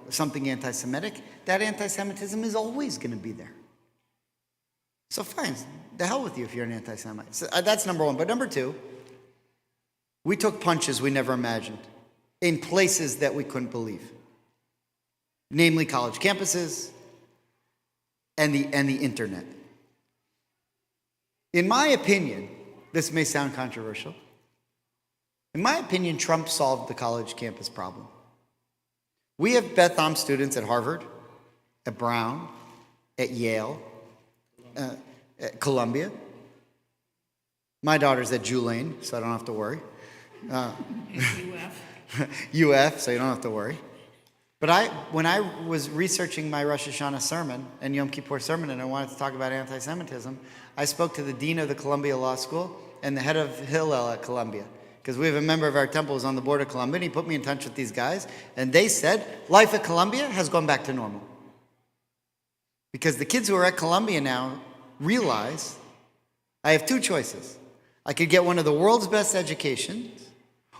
something anti-Semitic. That anti-Semitism is always going to be there. So fine, the hell with you if you're an anti-Semite. So that's number one. But number two, we took punches we never imagined in places that we couldn't believe. Namely college campuses and the internet. In my opinion, this may sound controversial. In my opinion, Trump solved the college campus problem. We have Beth Am students at Harvard, at Brown, at Yale, at Columbia. My daughter's at Tulane, so I don't have to worry. UF, so you don't have to worry. But when I was researching my Rosh Hashanah sermon and Yom Kippur sermon, and I wanted to talk about anti-Semitism, I spoke to the dean of the Columbia Law School and the head of Hillel at Columbia. Because we have a member of our temple who's on the board of Columbia, and he put me in touch with these guys, and they said, life at Columbia has gone back to normal. Because the kids who are at Columbia now realize, I have two choices. I could get one of the world's best educations,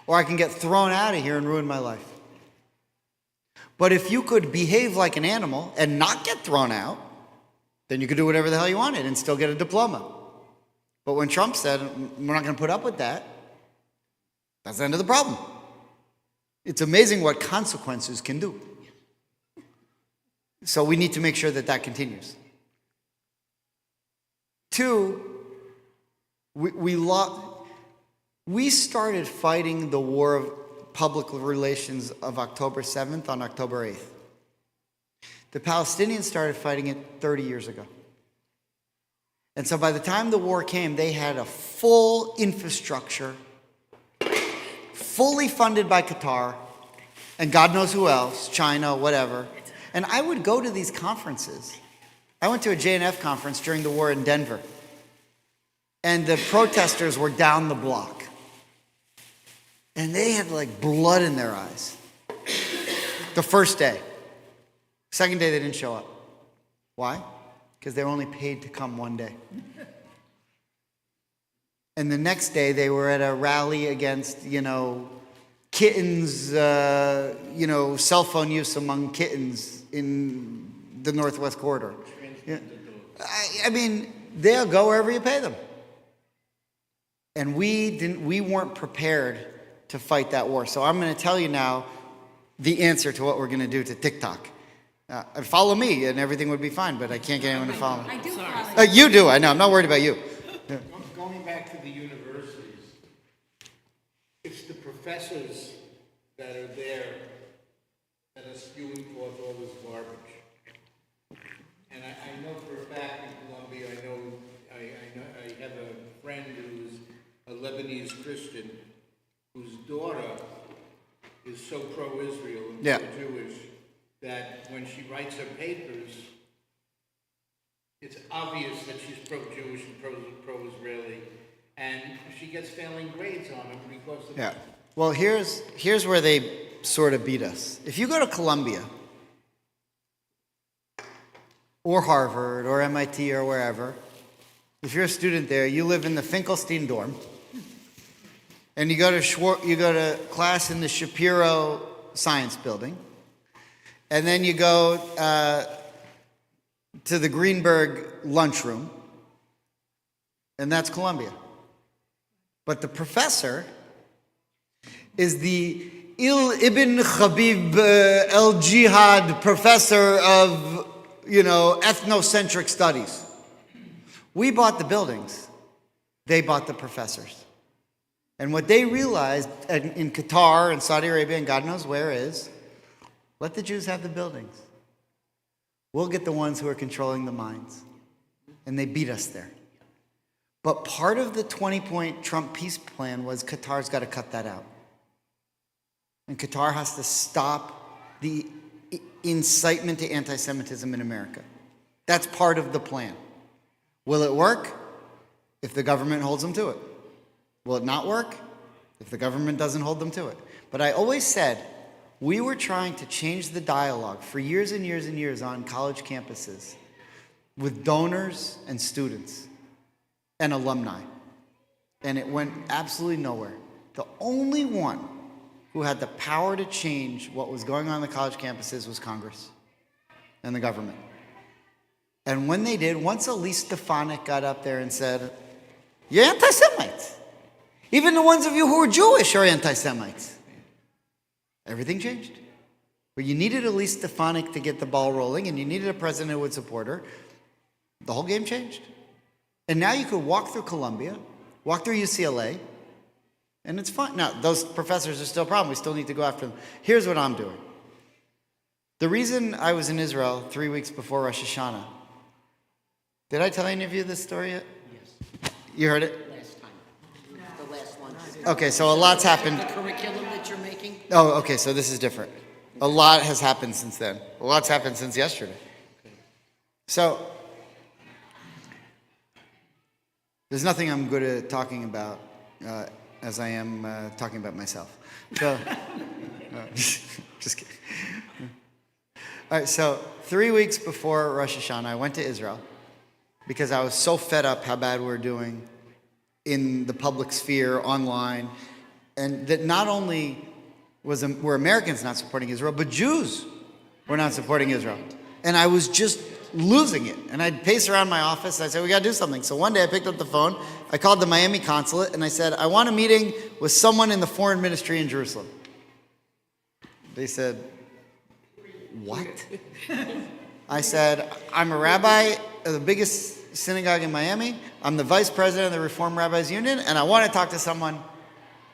or I can get thrown out of here and ruin my life. But if you could behave like an animal and not get thrown out, then you could do whatever the hell you wanted and still get a diploma. But when Trump said, we're not going to put up with that, that's the end of the problem. It's amazing what consequences can do. So we need to make sure that that continues. Two, We started fighting the war of public relations of October 7th on October 8th. The Palestinians started fighting it 30 years ago. And so by the time the war came, they had a full infrastructure, fully funded by Qatar, and God knows who else, China, whatever. And I would go to these conferences. I went to a JNF conference during the war in Denver. And the protesters were down the block. And they had like blood in their eyes. The first day. Second day, they didn't show up. Why? Because they were only paid to come one day. And the next day, they were at a rally against, kittens, cell phone use among kittens in the Northwest Corridor. Yeah. I mean, they'll go wherever you pay them. And we weren't prepared to fight that war. So I'm going to tell you now the answer to what we're going to do to TikTok. Follow me and everything would be fine, but I can't get anyone to follow me. I do follow you. You do, I know. I'm not worried about you. Yeah. Going back to the universities, it's the professors that are there that are spewing forth all this garbage. And I know for a fact in Columbia, I have a friend who's a Lebanese Christian whose daughter is so pro-Israel and pro-Jewish that when she writes her papers, it's obvious that she's pro-Jewish and pro-Israeli, and she gets failing grades on them because of Yeah. Well, here's where they sort of beat us. If you go to Columbia, or Harvard, or MIT, or wherever, if you're a student there, you live in the Finkelstein dorm, and you go to class in the Shapiro Science Building, and then you go to the Greenberg lunchroom, and that's Columbia. But the professor is the Ibn Khabib el-Jihad professor of, ethnocentric studies. We bought the buildings. They bought the professors. And what they realized in Qatar and Saudi Arabia and God knows where is, let the Jews have the buildings. We'll get the ones who are controlling the minds. And they beat us there. But part of the 20-point Trump peace plan was Qatar's got to cut that out. And Qatar has to stop the incitement to anti-Semitism in America. That's part of the plan. Will it work? If the government holds them to it. Will it not work? If the government doesn't hold them to it. But I always said, we were trying to change the dialogue for years and years and years on college campuses with donors and students and alumni. And it went absolutely nowhere. The only one who had the power to change what was going on in the college campuses was Congress and the government. And when they did, once Elise Stefanik got up there and said, you're anti-Semites. Even the ones of you who are Jewish are anti-Semites. Everything changed. But you needed Elise Stefanik to get the ball rolling, and you needed a president who would support her. The whole game changed. And now you could walk through Columbia, walk through UCLA, and it's fine. Now, those professors are still a problem. We still need to go after them. Here's what I'm doing. The reason I was in Israel 3 weeks before Rosh Hashanah, did I tell any of you this story yet? Yes, You heard it? last time. The last one. Okay, so a lot's happened. The curriculum that you're making? Oh, okay, so this is different. A lot has happened since then. A lot's happened since yesterday. So, there's nothing I'm good at talking about as I am talking about myself. So, just kidding. All right, so 3 weeks before Rosh Hashanah, I went to Israel because I was so fed up how bad we're doing in the public sphere, online, and that not only were Americans not supporting Israel, but Jews were not supporting Israel. And I was just losing it. And I'd pace around my office. I said, we got to do something. So one day I picked up the phone. I called the Miami consulate, and I said, I want a meeting with someone in the foreign ministry in Jerusalem. They said, what? I said, I'm a rabbi of the biggest synagogue in Miami. I'm the vice president of the Reform Rabbis Union, and I want to talk to someone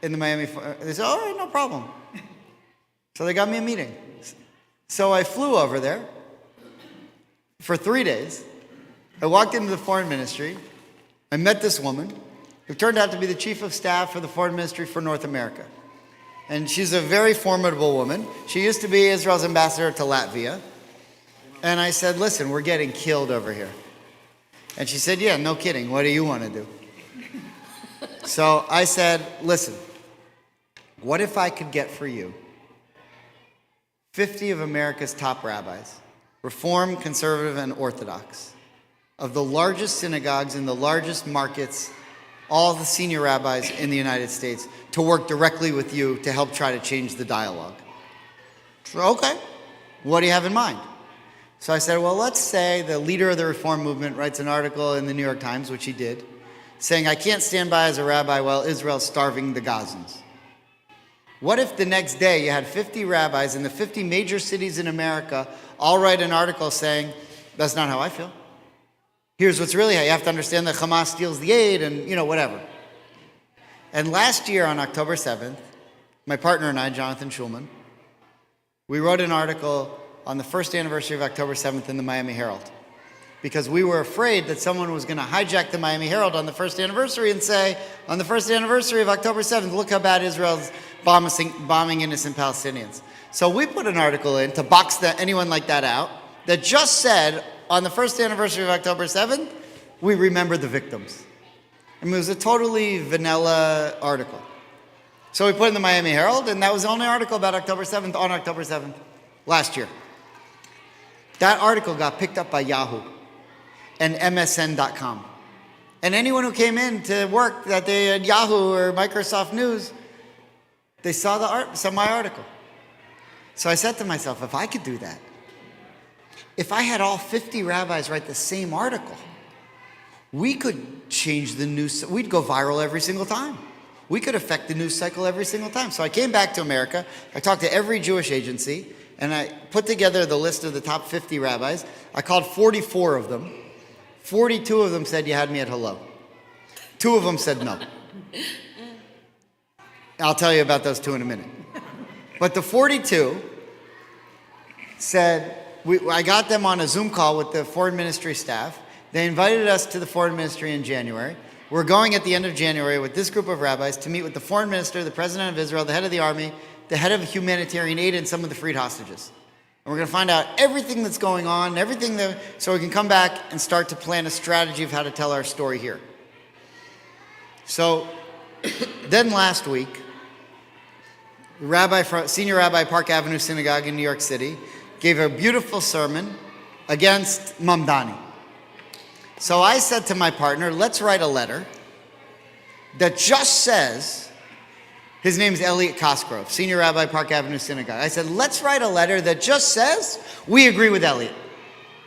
in the Miami. They said, all right, no problem. So they got me a meeting. So I flew over there for 3 days. I walked into the foreign ministry. I met this woman who turned out to be the chief of staff for the foreign ministry for North America. And she's a very formidable woman. She used to be Israel's ambassador to Latvia. And I said, listen, we're getting killed over here. And she said, yeah, no kidding. What do you want to do? So I said, listen, what if I could get for you 50 of America's top rabbis, Reform, Conservative, and Orthodox, of the largest synagogues in the largest markets, all the senior rabbis in the United States, to work directly with you to help try to change the dialogue. So, okay, what do you have in mind? So I said, well, let's say the leader of the Reform movement writes an article in the New York Times, which he did, saying, I can't stand by as a rabbi while Israel's starving the Gazans. What if the next day you had 50 rabbis in the 50 major cities in America all write an article saying, that's not how I feel. Here's what's really how you have to understand that Hamas steals the aid and, whatever. And last year on October 7th, my partner and I, Jonathan Schulman, we wrote an article on the first anniversary of October 7th in the Miami Herald, because we were afraid that someone was going to hijack the Miami Herald on the first anniversary and say, on the first anniversary of October 7th, look how bad Israel's bombing innocent Palestinians. So we put an article in to box anyone like that out that just said, on the first anniversary of October 7th, we remember the victims. I mean, it was a totally vanilla article. So we put it in the Miami Herald, and that was the only article about October 7th on October 7th last year. That article got picked up by Yahoo and MSN.com. And anyone who came in to work that day at Yahoo or Microsoft News, they saw my article. So I said to myself, if I could do that, if I had all 50 rabbis write the same article, we could change the news. We'd go viral every single time. We could affect the news cycle every single time. So I came back to America. I talked to every Jewish agency, and I put together the list of the top 50 rabbis. I called 44 of them. 42 of them said, you had me at hello. 2 of them said no. I'll tell you about those 2 in a minute. But the 42 said, I got them on a Zoom call with the foreign ministry staff. They invited us to the foreign ministry in January. We're going at the end of January with this group of rabbis to meet with the foreign minister, the president of Israel, the head of the army, the head of humanitarian aid, and some of the freed hostages. And we're going to find out everything that's going on, so we can come back and start to plan a strategy of how to tell our story here. So then last week, Senior Rabbi, Park Avenue Synagogue in New York City, gave a beautiful sermon against Mamdani. So I said to my partner, let's write a letter that just says, his name's Elliot Cosgrove, Senior Rabbi, Park Avenue Synagogue. I said, let's write a letter that just says, we agree with Elliot.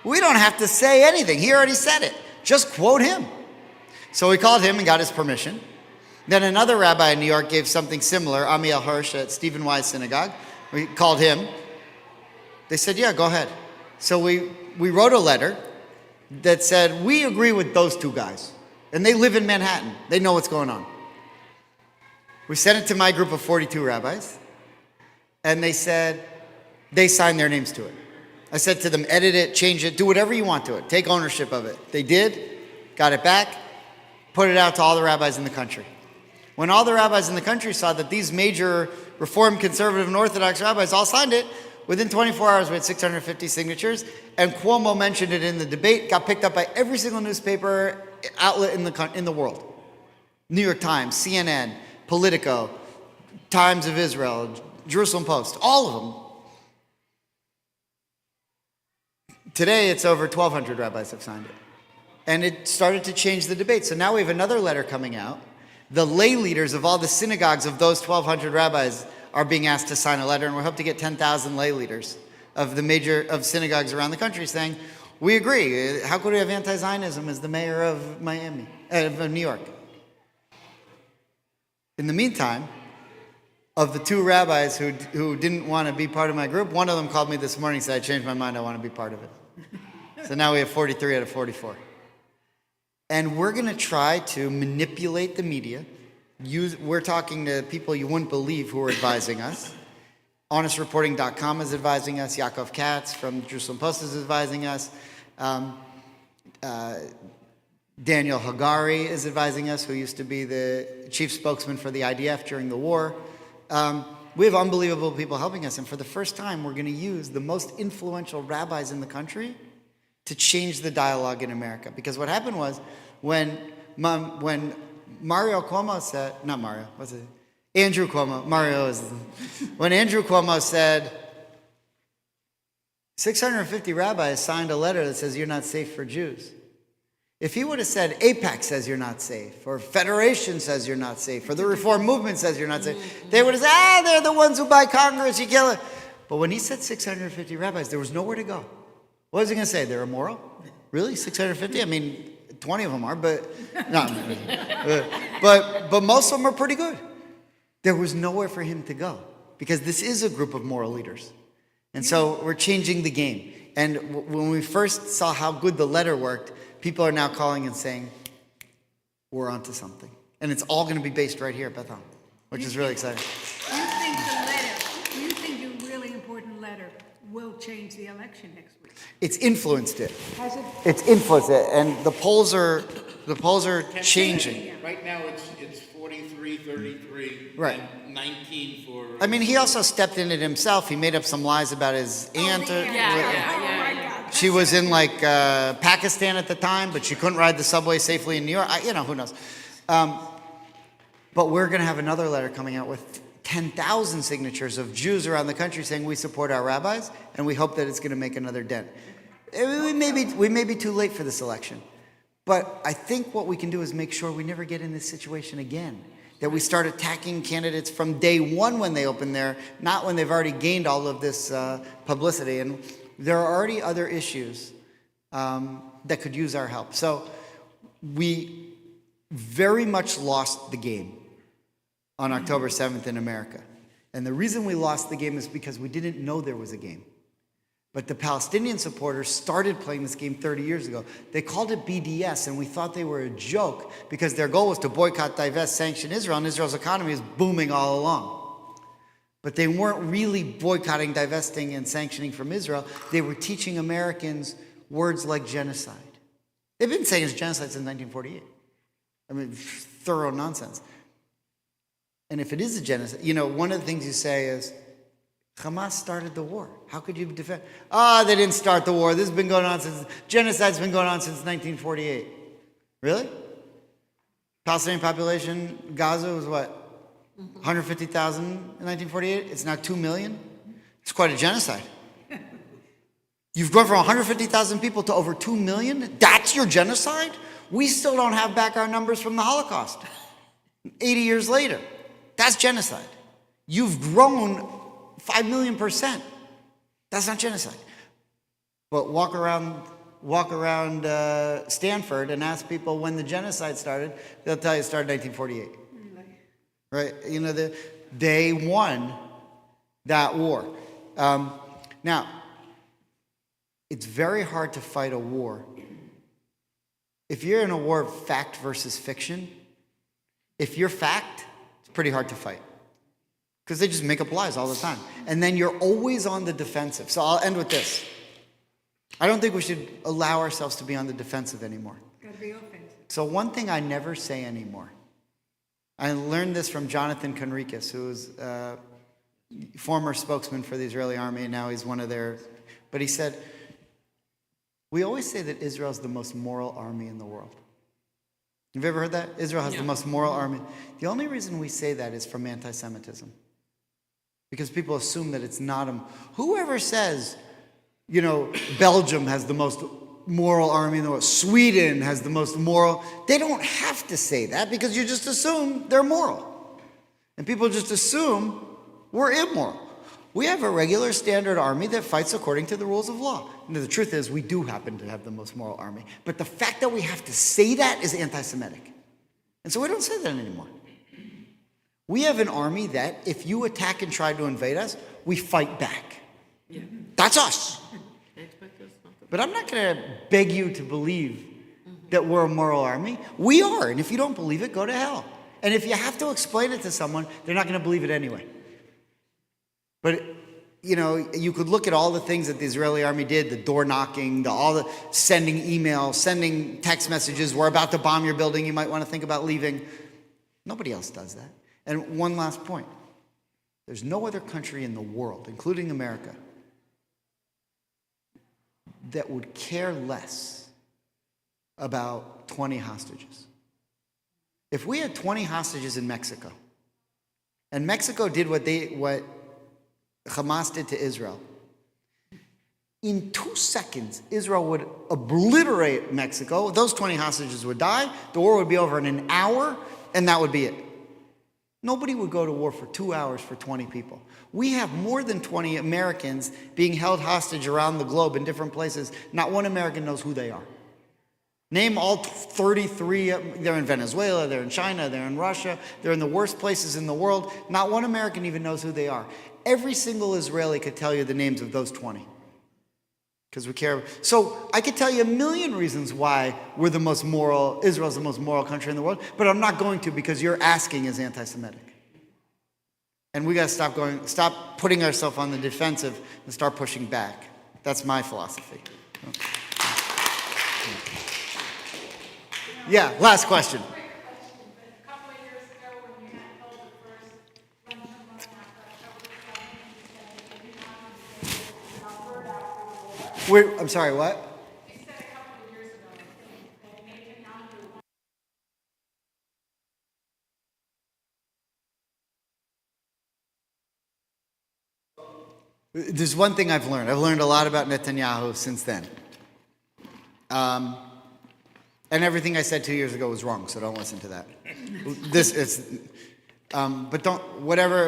We don't have to say anything. He already said it. Just quote him. So we called him and got his permission. Then another rabbi in New York gave something similar, Amiel Hirsch at Stephen Wise Synagogue. We called him. They said, yeah, go ahead. So we wrote a letter that said, we agree with those 2 guys. And they live in Manhattan. They know what's going on. We sent it to my group of 42 rabbis. And they said, they signed their names to it. I said to them, edit it, change it, do whatever you want to it. Take ownership of it. They did, got it back, put it out to all the rabbis in the country. When all the rabbis in the country saw that these major Reform, Conservative, and Orthodox rabbis all signed it, within 24 hours we had 650 signatures, and Cuomo mentioned it in the debate, got picked up by every single newspaper outlet in the world. New York Times, CNN, Politico, Times of Israel, Jerusalem Post, all of them. Today it's over 1,200 rabbis have signed it. And it started to change the debate. So now we have another letter coming out. The lay leaders of all the synagogues of those 1,200 rabbis are being asked to sign a letter, and we hope to get 10,000 lay leaders of synagogues around the country saying, we agree. How could we have anti-Zionism as the mayor of New York? In the meantime, of the 2 rabbis who didn't want to be part of my group, one of them called me this morning and said, I changed my mind, I want to be part of it. So now we have 43 out of 44. And we're going to try to manipulate the media. We're talking to people you wouldn't believe who are advising us. HonestReporting.com is advising us. Yaakov Katz from the Jerusalem Post is advising us. Daniel Hagari is advising us, who used to be the chief spokesman for the IDF during the war. We have unbelievable people helping us. And for the first time, we're going to use the most influential rabbis in the country to change the dialogue in America. Because what happened was when Mario Cuomo said, not Mario, what's it? Andrew Cuomo, Mario is, when Andrew Cuomo said, 650 rabbis signed a letter that says you're not safe for Jews. If he would have said AIPAC says you're not safe, or Federation says you're not safe, or the Reform Movement says you're not safe, they would have said, they're the ones who buy Congress, you kill it. But when he said 650 rabbis, there was nowhere to go. What was he going to say? They're immoral? Really? 650? I mean, 20 of them are, but no. But most of them are pretty good. There was nowhere for him to go because this is a group of moral leaders. And so we're changing the game. And when we first saw how good the letter worked, people are now calling and saying, we're onto something. And it's all going to be based right here at Beth Hall, which is really exciting. Do you think the really important letter will change the election next week? It's influenced it. Has it? It's influenced it. And the polls are changing. Right now, it's 43-33. Right. And 19 for. I mean, he also stepped in it himself. He made up some lies about his aunt. Yeah. She was in Pakistan at the time, but she couldn't ride the subway safely in New York. Who knows? But we're going to have another letter coming out with 10,000 signatures of Jews around the country saying we support our rabbis, and we hope that it's going to make another dent. We may be too late for this election, but I think what we can do is make sure we never get in this situation again. That we start attacking candidates from day one when they open there, not when they've already gained all of this publicity. And there are already other issues that could use our help. So we very much lost the game on October 7th in America. And the reason we lost the game is because we didn't know there was a game. But the Palestinian supporters started playing this game 30 years ago. They called it BDS, and we thought they were a joke because their goal was to boycott, divest, sanction Israel, and Israel's economy is booming all along. But they weren't really boycotting, divesting, and sanctioning from Israel. They were teaching Americans words like genocide. They've been saying it's genocide since 1948. I mean, thorough nonsense. And if it is a genocide, one of the things you say is, Hamas started the war. How could you defend? They didn't start the war. This has been going on genocide's been going on since 1948. Really? Palestinian population, Gaza was what? 150,000 in 1948? It's now 2 million? It's quite a genocide. You've gone from 150,000 people to over 2 million? That's your genocide? We still don't have back our numbers from the Holocaust. 80 years later. That's genocide. You've grown 5 million%. That's not genocide. But walk around Stanford and ask people when the genocide started. They'll tell you it started in 1948. Right? They won that war. Now, it's very hard to fight a war. If you're in a war of fact versus fiction, if you're fact, it's pretty hard to fight. Because they just make up lies all the time. And then you're always on the defensive. So I'll end with this. I don't think we should allow ourselves to be on the defensive anymore. Got to be offensive. So one thing I never say anymore. I learned this from Jonathan Conricus, who was a former spokesman for the Israeli army, and now he's one of their... But he said, we always say that Israel is the most moral army in the world. Have you ever heard that? Israel has the most moral army. The only reason we say that is from anti-Semitism. Because people assume that it's not whoever says, Belgium has the most moral army in the world, Sweden has the most moral, they don't have to say that because you just assume they're moral. And people just assume we're immoral. We have a regular standard army that fights according to the rules of law. And the truth is, we do happen to have the most moral army. But the fact that we have to say that is anti-Semitic. And so we don't say that anymore. We have an army that, if you attack and try to invade us, we fight back. Yeah. That's us. But I'm not going to beg you to believe that we're a moral army? We are, and if you don't believe it, go to hell. And if you have to explain it to someone, they're not going to believe it anyway. But, you know, you could look at all the things that the Israeli army did, the door knocking, all the sending emails, sending text messages, we're about to bomb your building, you might want to think about leaving. Nobody else does that. And one last point. There's no other country in the world, including America, that would care less about 20 hostages. If we had 20 hostages in Mexico, and Mexico did what Hamas did to Israel, in 2 seconds, Israel would obliterate Mexico. Those 20 hostages would die. The war would be over in an hour, and that would be it. Nobody would go to war for 2 hours for 20 people. We have more than 20 Americans being held hostage around the globe in different places. Not one American knows who they are. Name all 33. They're in Venezuela, they're in China, they're in Russia, they're in the worst places in the world. Not one American even knows who they are. Every single Israeli could tell you the names of those 20. Because we care. So I could tell you a million reasons why we're the most moral, Israel's the most moral country in the world, but I'm not going to because you're asking is anti-Semitic. And we got to stop putting ourselves on the defensive and start pushing back. That's my philosophy. Yeah, last question. Quick question, but a couple of years ago when you had held the first luncheon run after October 7th, you said that they did not understand Alberta after the war. I'm sorry, what? You said a couple of years ago that Netanyahu. There's one thing I've learned. I've learned a lot about Netanyahu since then. And everything I said 2 years ago was wrong, so don't listen to that. But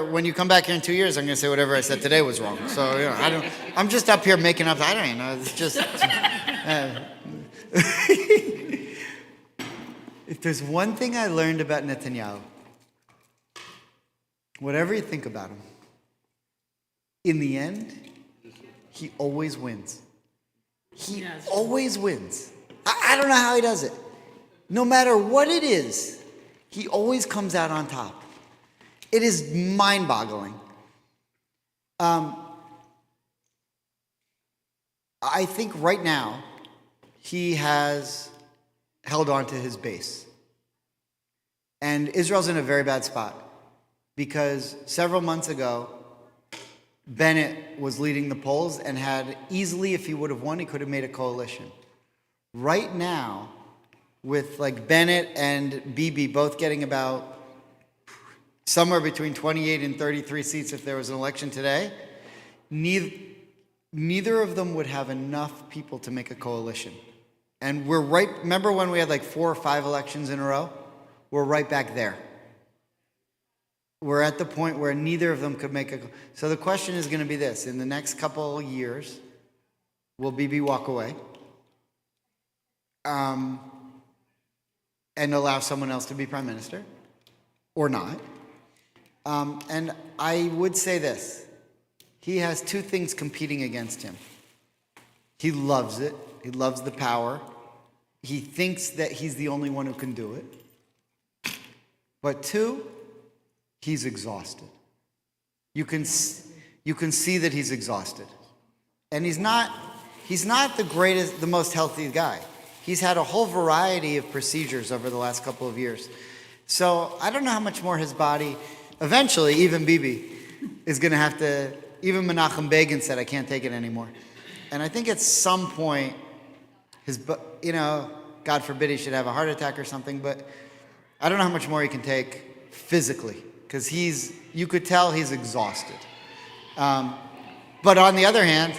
when you come back here in 2 years, I'm going to say whatever I said today was wrong. So, you know, I'm just up here making up, I don't even know, it's just. If there's one thing I learned about Netanyahu, whatever you think about him, in the end, he always wins. He always wins. I don't know how he does it. No matter what it is, he always comes out on top. It is mind-boggling. I think right now, he has held on to his base. And Israel's in a very bad spot because several months ago, Bennett was leading the polls and had easily, if he would have won, he could have made a coalition. Right now, with like Bennett and Bibi both getting about somewhere between 28 and 33 seats if there was an election today, neither of them would have enough people to make a coalition. And we're right, remember when we had like 4 or 5 elections in a row? We're right back there. We're at the point where neither of them could make a... So the question is going to be this. In the next couple of years, will Bibi walk away? And allow someone else to be prime minister? Or not? And I would say this. He has 2 things competing against him. He loves it. He loves the power. He thinks that he's the only one who can do it. But 2... he's exhausted. You can see that he's exhausted. And he's not the most healthy guy. He's had a whole variety of procedures over the last couple of years. So I don't know how much more his body, eventually, even Bibi, is going to have to, even Menachem Begin said, I can't take it anymore. And I think at some point, God forbid he should have a heart attack or something, but I don't know how much more he can take physically. Because you could tell he's exhausted. But on the other hand,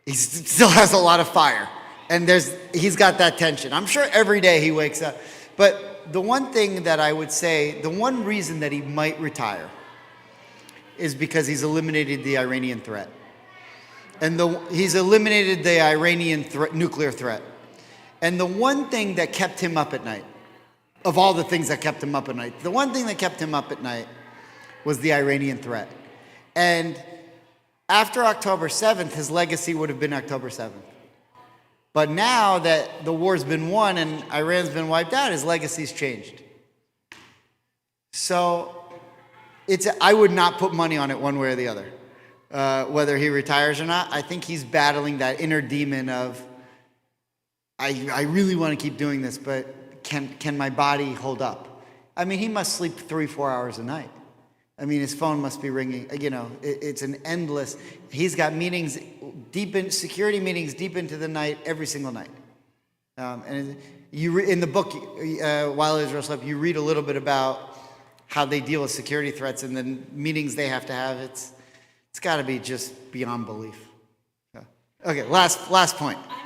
he still has a lot of fire. And he's got that tension. I'm sure every day he wakes up. But the one thing that I would say, the one reason that he might retire is because he's eliminated the Iranian threat. And he's eliminated the Iranian nuclear threat. And the one thing that kept him up at night, of all the things that kept him up at night, the one thing that kept him up at night was the Iranian threat. And after October 7th, his legacy would have been October 7th. But now that the war's been won and Iran's been wiped out, his legacy's changed. So I would not put money on it one way or the other, whether he retires or not. I think he's battling that inner demon of, I really want to keep doing this, but can my body hold up? I mean, he must sleep 3-4 hours a night. I mean, his phone must be ringing. You know, it's an endless. He's got meetings security meetings deep into the night, every single night. And in the book, While Israel Slept, you read a little bit about how they deal with security threats and the meetings they have to have. It's got to be just beyond belief. Okay, last point. I